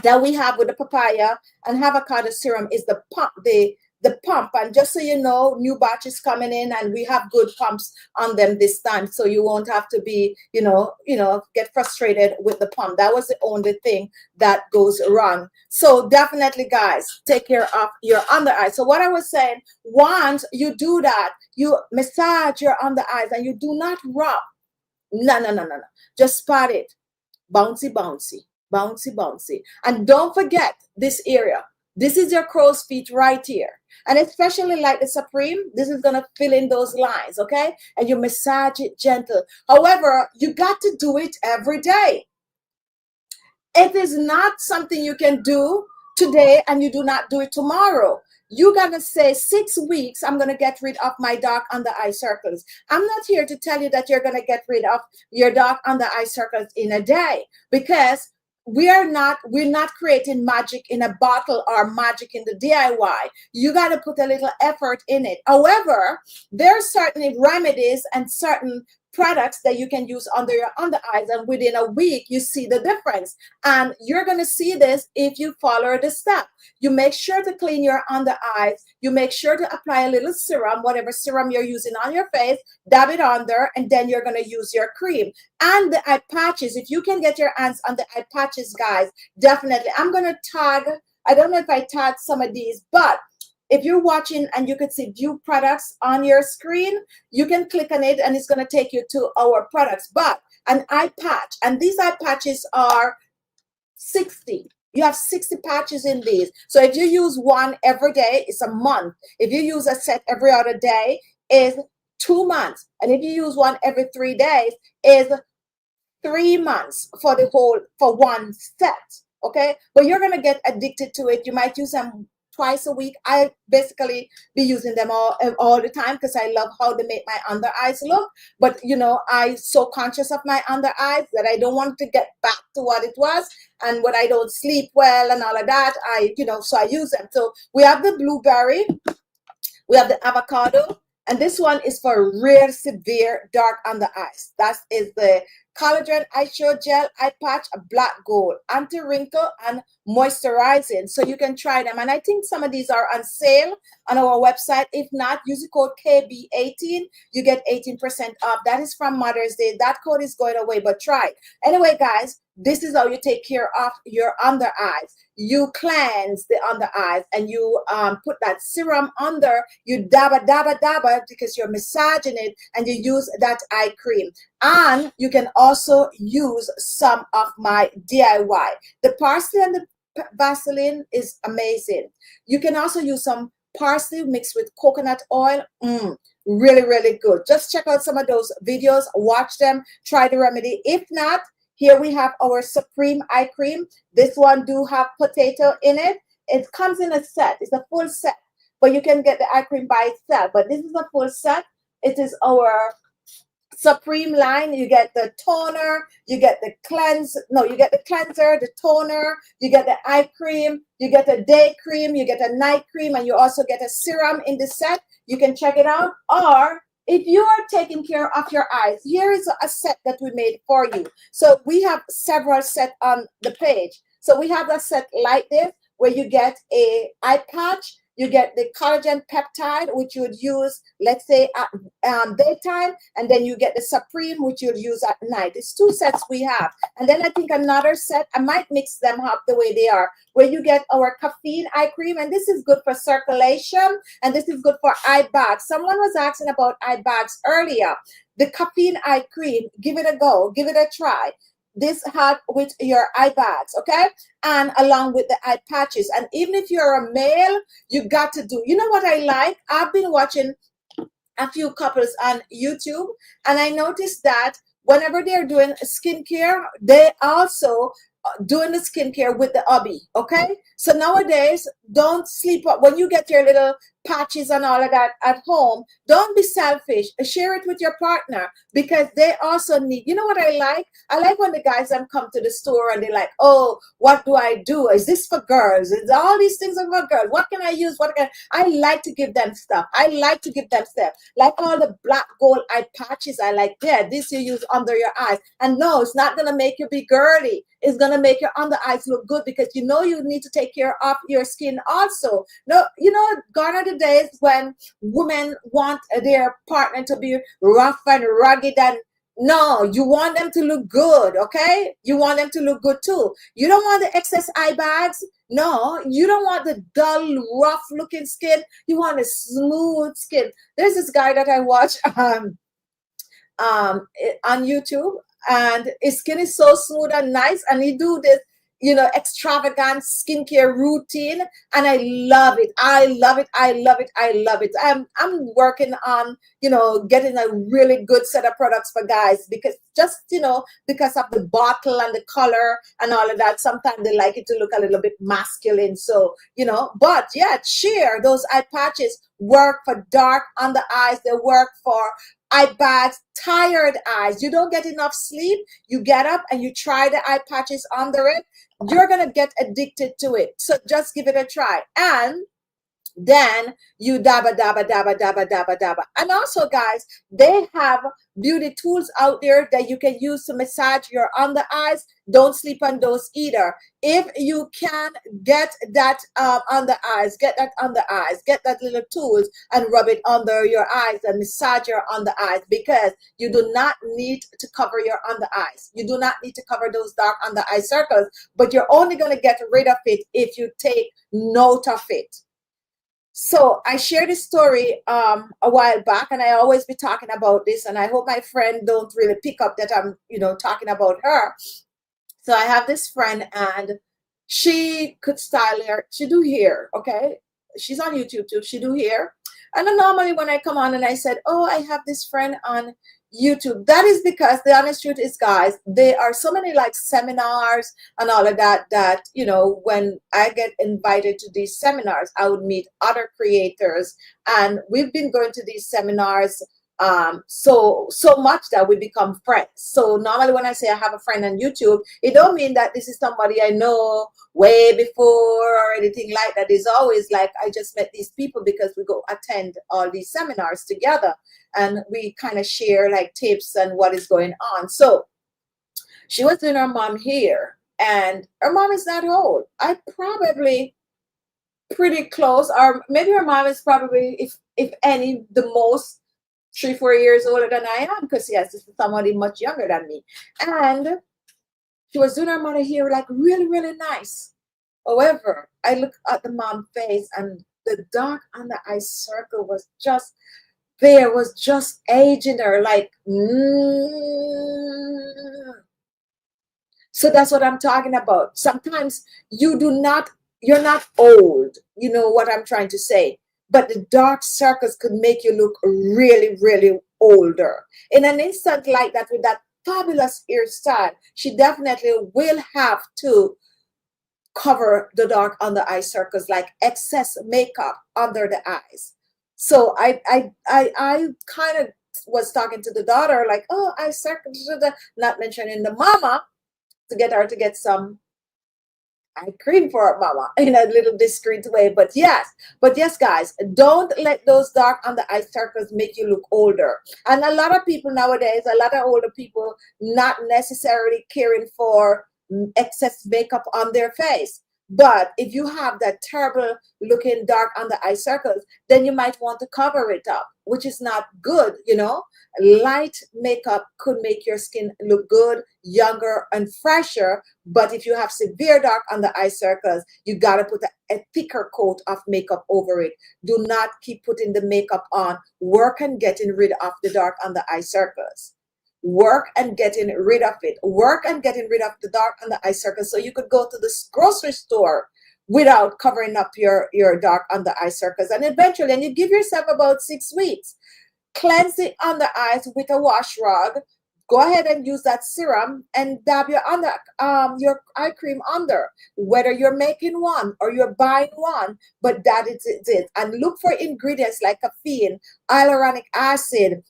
that we have with the papaya and avocado serum is the pump, the pump. And just so you know, new batches coming in, and we have good pumps on them this time, so you won't have to be, get frustrated with the pump. That was the only thing that goes wrong. So definitely, guys, take care of your under eyes. So what I was saying, once you do that, you massage your under eyes and you do not rub. No. Just spot it. Bouncy, bouncy, bouncy, bouncy. And don't forget this area. This is your crow's feet right here. And especially like the Supreme, this is going to fill in those lines, okay? And you massage it gentle. However, you got to do it every day. It is not something you can do today and you do not do it tomorrow. You're going to say 6 weeks, I'm going to get rid of my dark under eye circles. I'm not here to tell you that you're going to get rid of your dark under eye circles in a day, because we're not creating magic in a bottle or magic in the DIY. You got to put a little effort in it. However, there are certain remedies and certain products that you can use under your under eyes, and within a week you see the difference. And you're going to see this if you follow the step. You make sure to clean your under eyes. You make sure to apply a little serum, whatever serum you're using on your face, dab it on there, and then you're going to use your cream. And the eye patches, if you can get your hands on the eye patches, guys, definitely. I'm going to tag, I don't know if I tagged some of these, but if you're watching and you could see view products on your screen, you can click on it and it's going to take you to our products. But an eye patch, and these eye patches are 60. You have 60 patches in these. So if you use one every day, it's a month. If you use a set every other day, it's 2 months. And if you use one every 3 days, is 3 months for one set. Okay, but you're going to get addicted to it. You might use them twice a week. I basically be using them all the time because I love how they make my under eyes look. But I'm so conscious of my under eyes that I don't want to get back to what it was. And when I don't sleep well and all of that, so I use them. So we have the blueberry, we have the avocado, and this one is for real severe dark under eyes. That is the Collagen Eye Show Gel Eye Patch Black Gold, anti-wrinkle and moisturizing. So you can try them. And I think some of these are on sale on our website. If not, use the code KB18. You get 18% off. That is from Mother's Day. That code is going away, but try it. Anyway, guys, this is how you take care of your under eyes. You cleanse the under eyes and you put that serum under, you dabba, dabba, dabba because you're massaging it, and you use that eye cream. And you can also use some of my DIY. The parsley and the Vaseline is amazing. You can also use some parsley mixed with coconut oil. Really, really good. Just check out some of those videos, watch them, try the remedy. If not, here we have our Supreme Eye Cream. This one do have potato in it. It comes in a set. It's a full set, but you can get the eye cream by itself. But this is a full set. It is our Supreme line. You get the toner, you get the you get the cleanser, the toner, you get the eye cream, you get a day cream, you get a night cream, and you also get a serum in the set. You can check it out. Or if you are taking care of your eyes, here is a set that we made for you. So we have several sets on the page. So we have a set like this where you get a eye patch, you get the collagen peptide, which you would use, let's say, at daytime, and then you get the Supreme, which you'll use at night. It's two sets we have. And then I think another set, I might mix them up the way they are, where you get our caffeine eye cream, and this is good for circulation, and this is good for eye bags. Someone was asking about eye bags earlier. The caffeine eye cream, give it a go, give it a try. This help with your eye bags, okay? And along with the eye patches. And even if you're a male, you got to do, you know what I like? I've been watching a few couples on YouTube, and I noticed that whenever they're doing skincare, they also doing the skincare with the hubby, okay? So nowadays, don't sleep up. When you get your little patches and all of that at home, don't be selfish. Share it with your partner, because they also need, you know what I like? I like when the guys come to the store and they're like, oh, what do I do? Is this for girls? Is all these things are for girls? What can I use? I like to give them stuff. I like to give them stuff. Like all the black gold eye patches, I like, yeah, this you use under your eyes. And no, it's not going to make you be girly. It's going to make your under eyes look good, because you know you need to take care of your skin also. No, you know, gone are the days when women want their partner to be rough and rugged, and no, you want them to look good, okay? You want them to look good too. You don't want the excess eye bags. No, you don't want the dull, rough looking skin. You want a smooth skin. There's this guy that I watch on YouTube, and his skin is so smooth and nice, and he do this, you know, extravagant skincare routine, and I love it. I love it. I love it. I love it. I'm working on, you know, getting a really good set of products for guys, because just, you know, because of the bottle and the color and all of that, sometimes they like it to look a little bit masculine. So, you know, but yeah, share those eye patches work for dark under eyes. They work for eye bags, tired eyes. You don't get enough sleep. You get up and you try the eye patches under it. You're going to get addicted to it. So just give it a try. And then you dabba, dabba, dabba, dabba, dabba, dabba. And also, guys, they have beauty tools out there that you can use to massage your under eyes. Don't sleep on those either. If you can get that under eyes, get that under eyes, get that little tools and rub it under your eyes and massage your under eyes, because you do not need to cover your under eyes. You do not need to cover those dark under eye circles, but you're only going to get rid of it if you take note of it. So I shared this story a while back, and I always be talking about this, and I hope my friend don't really pick up that I'm, you know, talking about her. So I have this friend, and she could style hair. She do hair, okay? She's on YouTube too. She do hair. And then normally when I come on and I said, oh, I have this friend on YouTube. That is because the honest truth is, guys, there are so many like seminars and all of that, that, you know, when I get invited to these seminars, I would meet other creators, and we've been going to these seminars so much that we become friends. So normally when I say I have a friend on YouTube, it don't mean that this is somebody I know way before or anything like that. It's always like I just met these people because we go attend all these seminars together, and we kind of share like tips and what is going on. So she was doing her mom hair, And her mom is not old. I probably pretty close, or maybe her mom is probably, if any, the most 3 4 years older than I am, because yes, this is somebody much younger than me. And she was doing her mother hair like really, really nice. However, I look at the mom face and the dark on the eye circle was just there, was just aging her like, So that's what I'm talking about. Sometimes you're not old. You know what I'm trying to say. But the dark circles could make you look really, really older. In an instant like that, with that fabulous hairstyle, she definitely will have to cover the dark under eye circles, like excess makeup under the eyes. So I kind of was talking to the daughter, like, oh, eye circles, not mentioning the mama, to get her to get some eye cream for her mama in a little discreet way. But yes, guys, don't let those dark under eye circles make you look older. And a lot of people nowadays, a lot of older people, not necessarily caring for excess makeup on their face. But if you have that terrible looking dark under eye circles, then you might want to cover it up, which is not good, you know. Light makeup could make your skin look good, younger, and fresher. But if you have severe dark under eye circles, you got to put a thicker coat of makeup over it. Do not keep putting the makeup on. Work on getting rid of the dark under eye circles. Work and getting rid of it. Work and getting rid of the dark under eye circles, so you could go to the grocery store without covering up your dark under eye circles. And eventually, and you give yourself about 6 weeks. Cleanse the under eyes with a wash rag. Go ahead and use that serum and dab your eye cream under, whether you're making one or you're buying one, but that is it. And look for ingredients like caffeine, hyaluronic acid,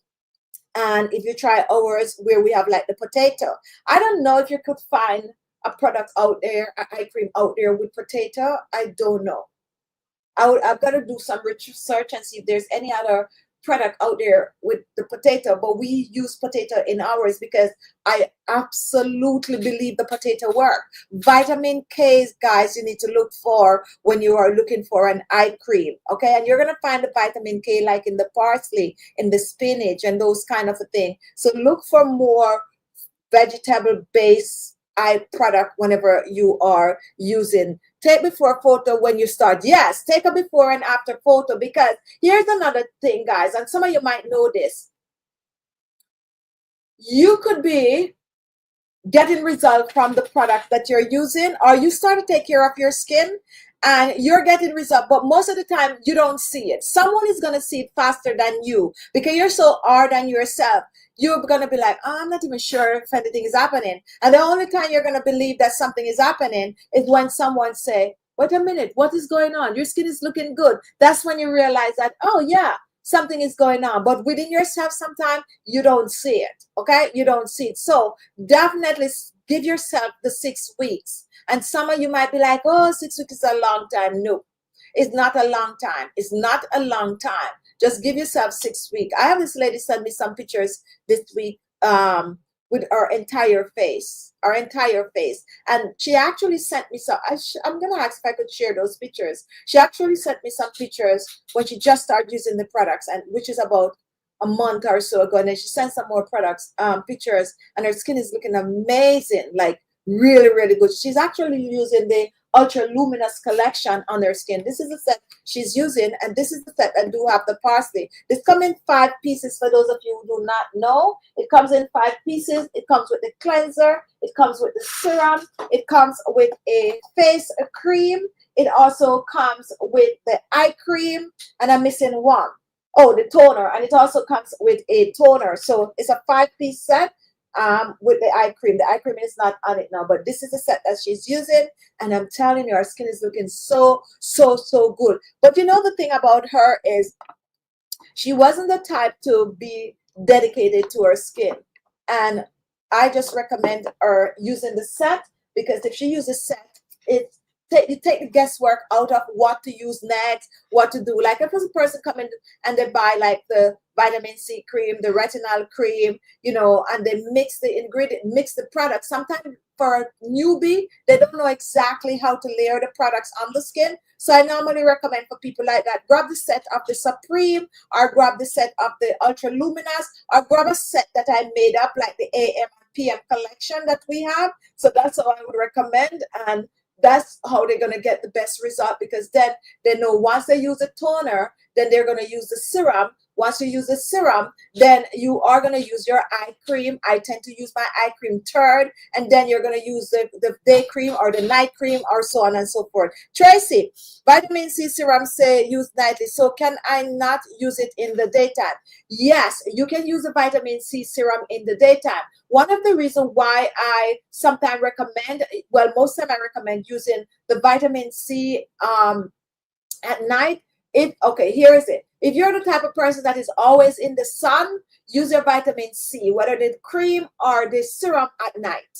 and if you try ours where we have like the potato. I don't know if you could find a product out there, an eye cream out there with potato. I don't know. I've got to do some research and see if there's any other product out there with the potato, but we use potato in ours because I absolutely believe the potato work. Vitamin K's, guys, you need to look for when you are looking for an eye cream, okay? And you're going to find the vitamin K like in the parsley, in the spinach, and those kind of a thing. So look for more vegetable-based eye product whenever you are using. Take before photo when you start. Yes, take a before and after photo, because here's another thing, guys, and some of you might know this. You could be getting results from the product that you're using, or you start to take care of your skin and you're getting results, but most of the time you don't see it. Someone is going to see it faster than you because you're so hard on yourself. You're going to be like, oh, I'm not even sure if anything is happening. And the only time you're going to believe that something is happening is when someone say, wait a minute, what is going on? Your skin is looking good. That's when you realize that, oh yeah, something is going on. But within yourself, sometimes you don't see it. Okay, you don't see it. So definitely give yourself the 6 weeks. And some of you might be like, oh, 6 weeks is a long time. No, it's not a long time. It's not a long time. Just give yourself 6 weeks. I have this lady send me some pictures this week with her entire face, and she actually sent me some. I'm gonna ask if I could share those pictures. She actually sent me some pictures when she just started using the products, and which is about a month or so ago. And then she sent some more products, pictures, and her skin is looking amazing, like really, really good. She's actually using the ultra luminous collection on her skin. This is the set she's using, and this is the set that do have the parsley. This comes in 5 pieces. For those of you who do not know, it comes in 5 pieces. It comes with the cleanser, it comes with the serum, it comes with a face cream, it also comes with the eye cream, and I'm missing one. Oh, the toner, and it also comes with a toner. So it's a 5-piece set with the eye cream. The eye cream is not on it now, but this is the set that she's using, and I'm telling you, her skin is looking so, so, so good. But you know, the thing about her is she wasn't the type to be dedicated to her skin, and I just recommend her using the set, because if she uses set, you take the guesswork out of what to use next, what to do. Like if there's a person coming and they buy like the vitamin C cream, the retinol cream, you know, and they mix the ingredient, mix the product. Sometimes for a newbie, they don't know exactly how to layer the products on the skin. So I normally recommend for people like that, grab the set of the Supreme, or grab the set of the Ultra Luminous, or grab a set that I made up like the AM and PM collection that we have. So that's how I would recommend. And that's how they're going to get the best result, because then they know once they use a toner, then they're going to use the serum. Once you use the serum, then you are going to use your eye cream. I tend to use my eye cream third, and then you're going to use the day cream or the night cream, or so on and so forth. Tracy, vitamin C serum say use nightly. So can I not use it in the daytime? Yes, you can use a vitamin C serum in the daytime. One of the reasons why I sometimes recommend, well, most time I recommend using the vitamin C at night. Okay, here is it. If you're the type of person that is always in the sun, use your vitamin C, whether the cream or the serum at night.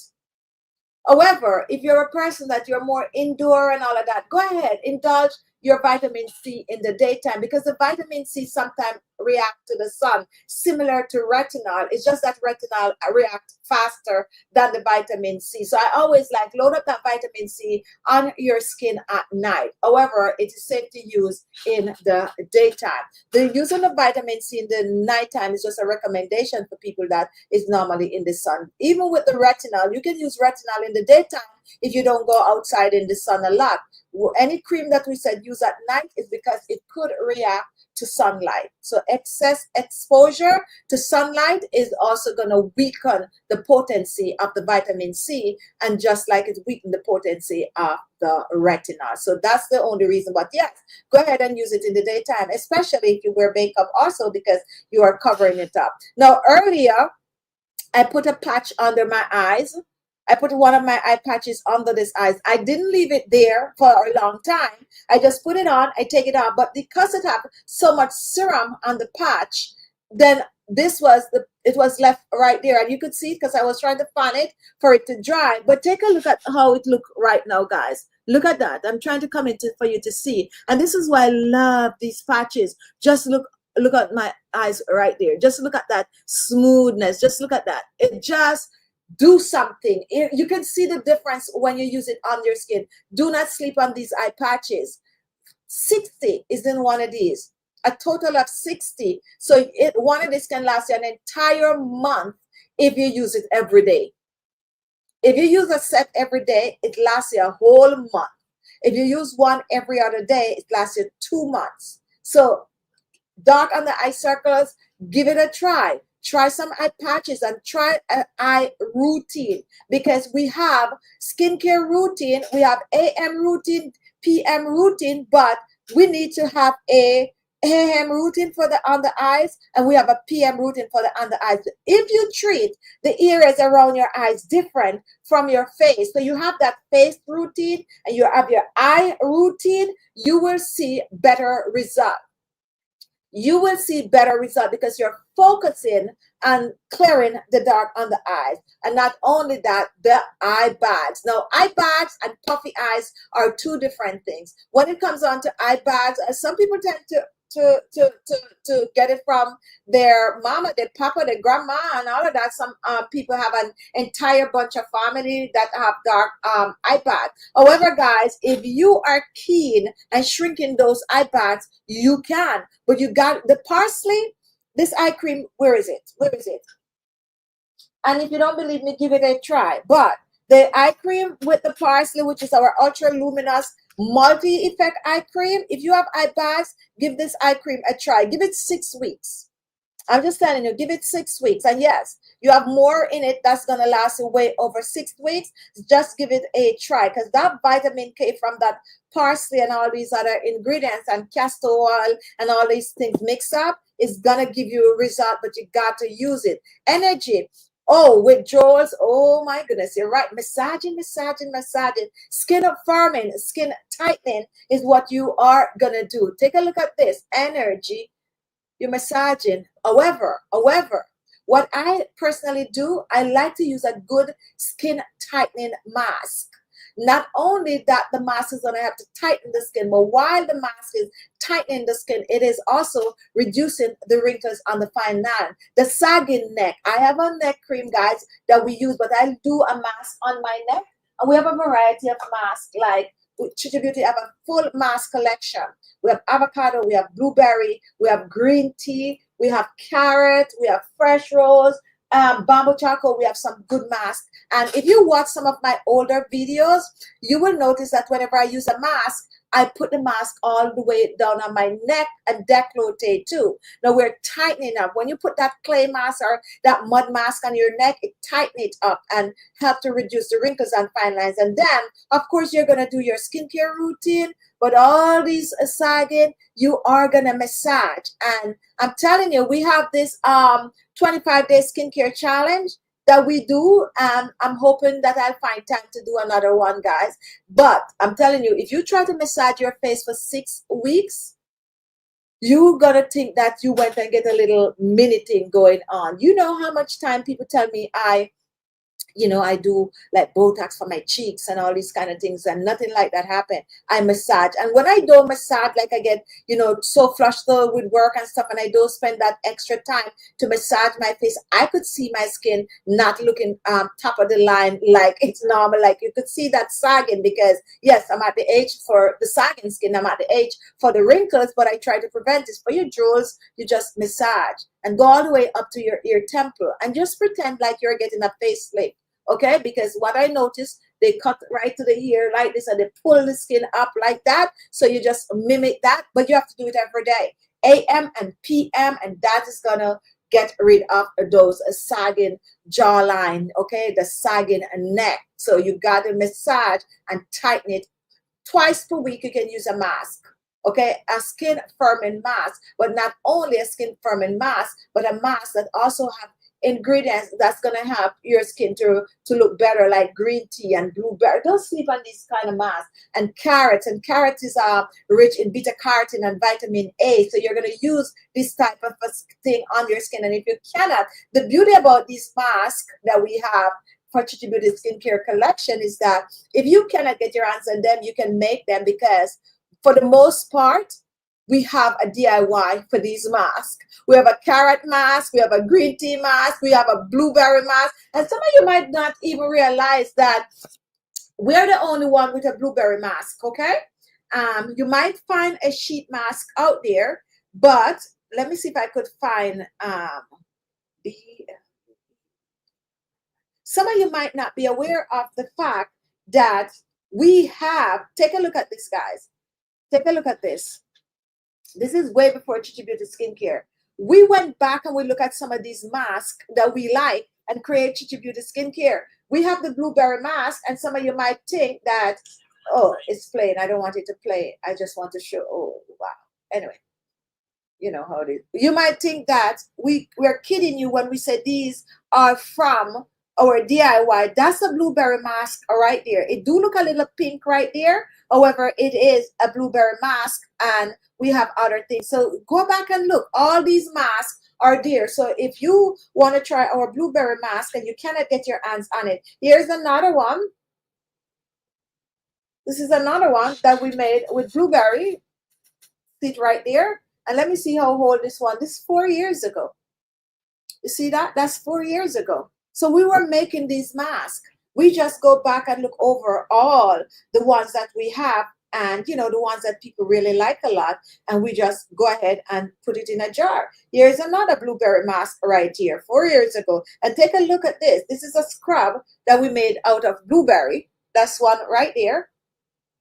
However, if you're a person that you're more indoor and all of that, go ahead, indulge your vitamin C in the daytime, because the vitamin C sometimes react to the sun, similar to retinol. It's just that retinol react faster than the vitamin C. So I always like load up that vitamin C on your skin at night. However, it is safe to use in the daytime. The using of vitamin C in the nighttime is just a recommendation for people that is normally in the sun. Even with the retinol, you can use retinol in the daytime if you don't go outside in the sun a lot. Any cream that we said use at night is because it could react to sunlight. So excess exposure to sunlight is also going to weaken the potency of the vitamin C, and just like it weakened the potency of the retinol. So that's the only reason. But yes, go ahead and use it in the daytime, especially if you wear makeup also, because you are covering it up. Now earlier, I put a patch under my eyes. I put one of my eye patches under this eyes. I didn't leave it there for a long time. I just put it on, I take it off. But because it had so much serum on the patch, then it was left right there. And you could see it because I was trying to fan it for it to dry. But take a look at how it look right now, guys. Look at that. I'm trying to come into for you to see. And this is why I love these patches. Just look at my eyes right there. Just look at that smoothness. Just look at that. It just do something. You can see the difference when you use it on your skin. Do not sleep on these eye patches. 60 is in one of these, a total of 60. So one of these can last you an entire month if you use it every day. If you use a set every day, it lasts you a whole month. If you use one every other day, it lasts you 2 months. So dark on the eye circles, give it a try. Try some eye patches and try an eye routine, because we have skincare routine, we have AM routine, PM routine, but we need to have a AM routine for the under eyes, and we have a PM routine for the under eyes. If you treat the areas around your eyes different from your face, so you have that face routine and you have your eye routine, you will see better results. You will see better result because you're focusing on clearing the dark on the eyes. And not only that, the eye bags. Now, eye bags and puffy eyes are two different things. When it comes on to eye bags, some people tend to get it from their mama, their papa, their grandma, and all of that. Some people have an entire bunch of family that have dark eye bags. However, guys, if you are keen and shrinking those eye bags, you can. But you got the parsley, this eye cream. Where is it? Where is it? And if you don't believe me, give it a try. But the eye cream with the parsley, which is our ultra luminous multi-effect eye cream, if you have eye bags, give this eye cream a try. Give it 6 weeks. I'm just telling you, give it 6 weeks. And yes, you have more in it that's going to last you way over 6 weeks. Just give it a try, because that vitamin K from that parsley and all these other ingredients and castor oil and all these things mixed up is going to give you a result, but you got to use it. Energy. Oh, withdrawals. Oh my goodness, you're right. Massaging. Skin firming, skin tightening is what you are gonna do. Take a look at this. Energy. You're massaging. However, what I personally do, I like to use a good skin tightening mask. Not only that, the mask is going to have to tighten the skin, but while the mask is tightening the skin, it is also reducing the wrinkles on the fine line. The sagging neck. I have a neck cream, guys, that we use, but I do a mask on my neck. And we have a variety of masks. Like Chichi Beauty have a full mask collection. We have avocado, we have blueberry, we have green tea, we have carrot, we have fresh rose, bamboo charcoal. We have some good masks. And if you watch some of my older videos, you will notice that whenever I use a mask, I put the mask all the way down on my neck and décolleté too. Now we're tightening up. When you put that clay mask or that mud mask on your neck, it tightens it up and help to reduce the wrinkles and fine lines. And then, of course, you're going to do your skincare routine, but all these sagging, you are going to massage. And I'm telling you, we have this 25-day skincare challenge that we do, and I'm hoping that I'll find time to do another one, guys. But I'm telling you, if you try to massage your face for 6 weeks, you gotta think that you went and get a little mini thing going on. You know how much time people tell me I do like Botox for my cheeks and all these kind of things, and nothing like that happened. I massage. And when I don't massage, like I get, so flushed though with work and stuff, and I don't spend that extra time to massage my face, I could see my skin not looking top of the line like it's normal. Like you could see that sagging, because yes, I'm at the age for the sagging skin, I'm at the age for the wrinkles, but I try to prevent this. For your jewels, you just massage and go all the way up to your ear temple and just pretend like you're getting a facelift. Okay, because what I noticed, they cut right to the ear like this and they pull the skin up like that. So you just mimic that, but you have to do it every day, AM and PM, and that is gonna get rid of those sagging jawline, okay, the sagging neck. So you gotta massage and tighten it. Twice per week you can use a mask. Okay, a skin firming mask, but not only a skin firming mask, but a mask that also have ingredients that's going to help your skin to look better, like green tea and blueberry. Don't sleep on these kind of masks. And carrots, is rich in beta carotene and vitamin A, so you're going to use this type of a thing on your skin. And if you cannot, the beauty about these masks that we have for Chichi Beauty skincare collection is that if you cannot get your hands on them, you can make them, because for the most part, we have a DIY for these masks. We have a carrot mask, we have a green tea mask, we have a blueberry mask, and some of you might not even realize that we're the only one with a blueberry mask, okay? You might find a sheet mask out there, but let me see if I could find some of you might not be aware of the fact that we have, take a look at this, guys. Take a look at this. This is way before Chichi Beauty skincare. We went back and we look at some of these masks that we like and create Chichi Beauty skincare. We have the blueberry mask, and some of you might think that, oh, it's plain. I don't want it to play. I just want to show. Oh, wow. Anyway, you know how it is. You might think that we're kidding you when we say these are from our DIY. That's a blueberry mask right there. It do look a little pink right there. However, it is a blueberry mask, and we have other things. So go back and look. All these masks are there. So if you want to try our blueberry mask and you cannot get your hands on it, here's another one. This is another one that we made with blueberry. See it right there. And let me see how old this one. This is 4 years ago. You see that? That's 4 years ago. So we were making these masks. We just go back and look over all the ones that we have, and the ones that people really like a lot, and we just go ahead and put it in a jar. Here's another blueberry mask right here, 4 years ago. And take a look at this. This is a scrub that we made out of blueberry. That's one right there.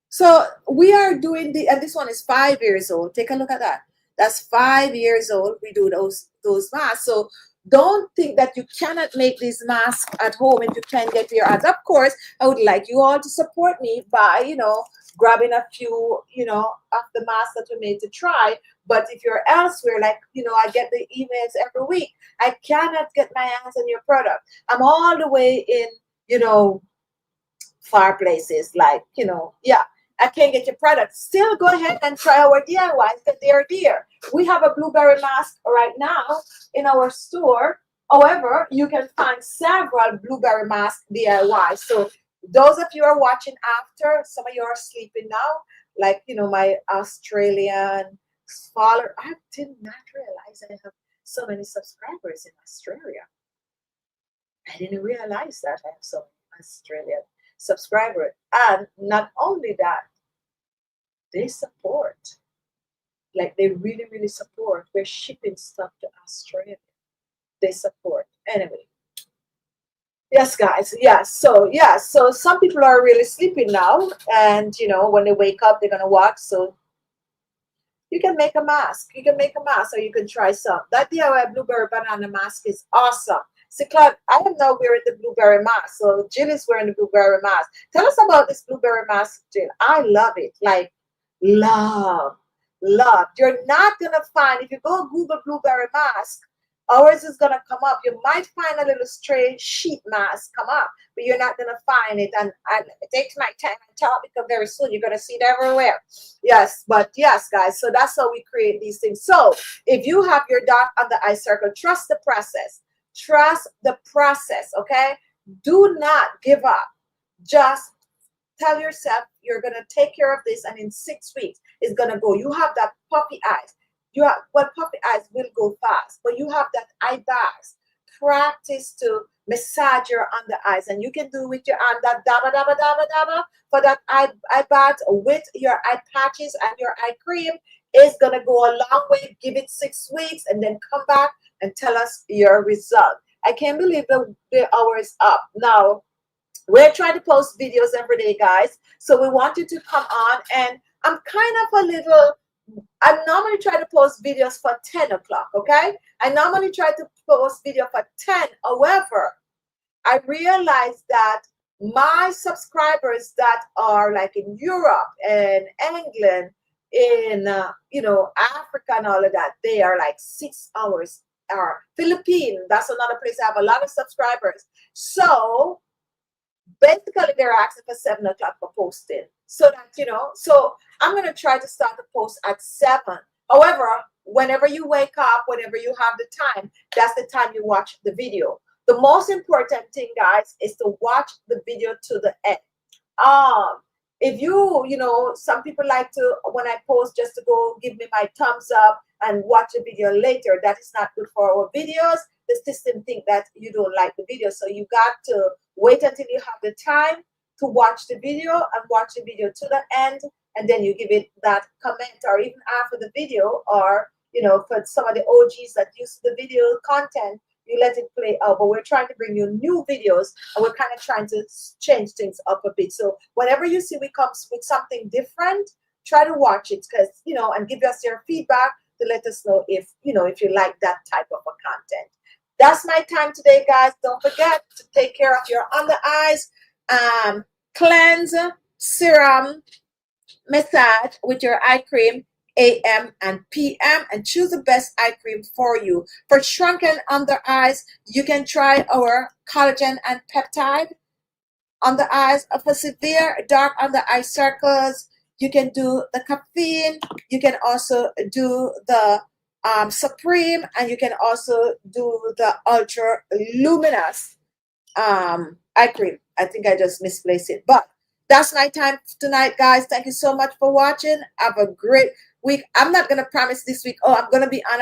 So we are doing and this one is 5 years old. Take a look at that. That's 5 years old. We do those masks. So don't think that you cannot make these masks at home and you can get your hands. Of course, I would like you all to support me by, grabbing a few, of the masks that we made to try. But if you're elsewhere, like, I get the emails every week, I cannot get my hands on your product. I'm all the way in, far places, like, I can't get your product. Still go ahead and try our DIYs, because they are there. We have a blueberry mask right now in our store. However, you can find several blueberry mask DIYs. So Those of you who are watching after, some of you are sleeping now, like, my Australian follower. I did not realize I have so many subscribers in Australia. I didn't realize that I have so many Australian subscribers. And not only that, they support. Like, they really, really support. We're shipping stuff to Australia. They support. Anyway, yes, guys. So some people are really sleeping now, and when they wake up, they're gonna walk. So you can make a mask. You can make a mask, or you can try some. That DIY blueberry banana mask is awesome. See, Claude, I am now wearing the blueberry mask. So Jill is wearing the blueberry mask. Tell us about this blueberry mask, Jill. I love it. Like, love, love. You're not gonna find, if you go Google blueberry mask, ours is gonna come up. You might find a little stray sheet mask come up, but you're not gonna find it. And it takes my time and talk, because very soon you're gonna see it everywhere. Yes, but yes, guys. So that's how we create these things. So if you have your dark under eye circle, trust the process. Trust the process. Okay. Do not give up. Just tell yourself you're going to take care of this, and in 6 weeks it's going to go. You have that puppy eyes. Puppy eyes will go fast, but you have that eye bags. Practice to massage your under eyes, and you can do with your hand that daba daba daba daba for that eye bags with your eye patches and your eye cream is going to go a long way. Give it 6 weeks and then come back and tell us your result. I can't believe the hour is up now. We're trying to post videos every day, guys. So we want you to come on. And I'm kind of I normally try to post videos for 10 o'clock, okay? I normally try to post video for 10. However, I realized that my subscribers that are like in Europe and England, in Africa and all of that, they are like 6 hours. Or Philippines, that's another place I have a lot of subscribers. So basically they're asking for 7 o'clock for posting, so that so I'm going to try to start the post at 7. However, whenever you wake up, whenever you have the time, that's the time you watch the video. The most important thing, guys, is to watch the video to the end. If some people like to, when I post, just to go give me my thumbs up and watch the video later. That is not good for our videos. The system think that you don't like the video, so you got to wait until you have the time to watch the video, and watch the video to the end, and then you give it that comment, or even after the video, or for some of the OGs that use the video content, you let it play out. But we're trying to bring you new videos, and we're kind of trying to change things up a bit. So whenever you see we come with something different, try to watch it, because and give us your feedback to let us know if if you like that type of a content. That's my time today, guys. Don't forget to take care of your under eyes. Cleanse, serum, massage with your eye cream AM and PM, and choose the best eye cream for you. For shrunken under eyes, you can try our collagen and peptide under eyes. For severe dark under eye circles, you can do the caffeine. You can also do the Supreme, and you can also do the ultra luminous eye cream. I think I just misplaced it, but that's my time tonight, guys. Thank you so much for watching. Have a great week. I'm not gonna promise this week, oh, I'm gonna be on,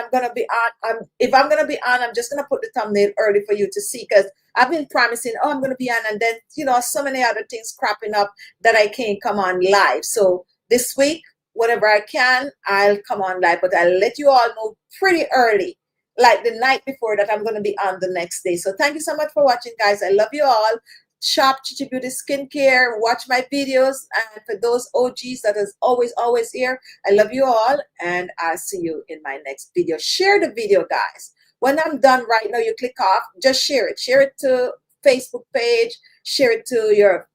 if I'm gonna be on, I'm just gonna put the thumbnail early for you to see, because I've been promising, oh, I'm gonna be on, and then so many other things cropping up that I can't come on live. So this week, whenever I can, I'll come on live, but I'll let you all know pretty early, like the night before, that I'm going to be on the next day. So thank you so much for watching, guys. I love you all. Shop Chichi Beauty Skincare. Watch my videos. And for those OGs that is always here, I love you all. And I'll see you in my next video. Share the video, guys. When I'm done right now, you click off. Just share it. Share it to Facebook page. Share it to your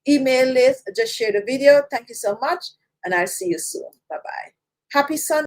email list. Just share the video. Thank you so much. And I'll see you soon. Bye-bye. Happy Sunday.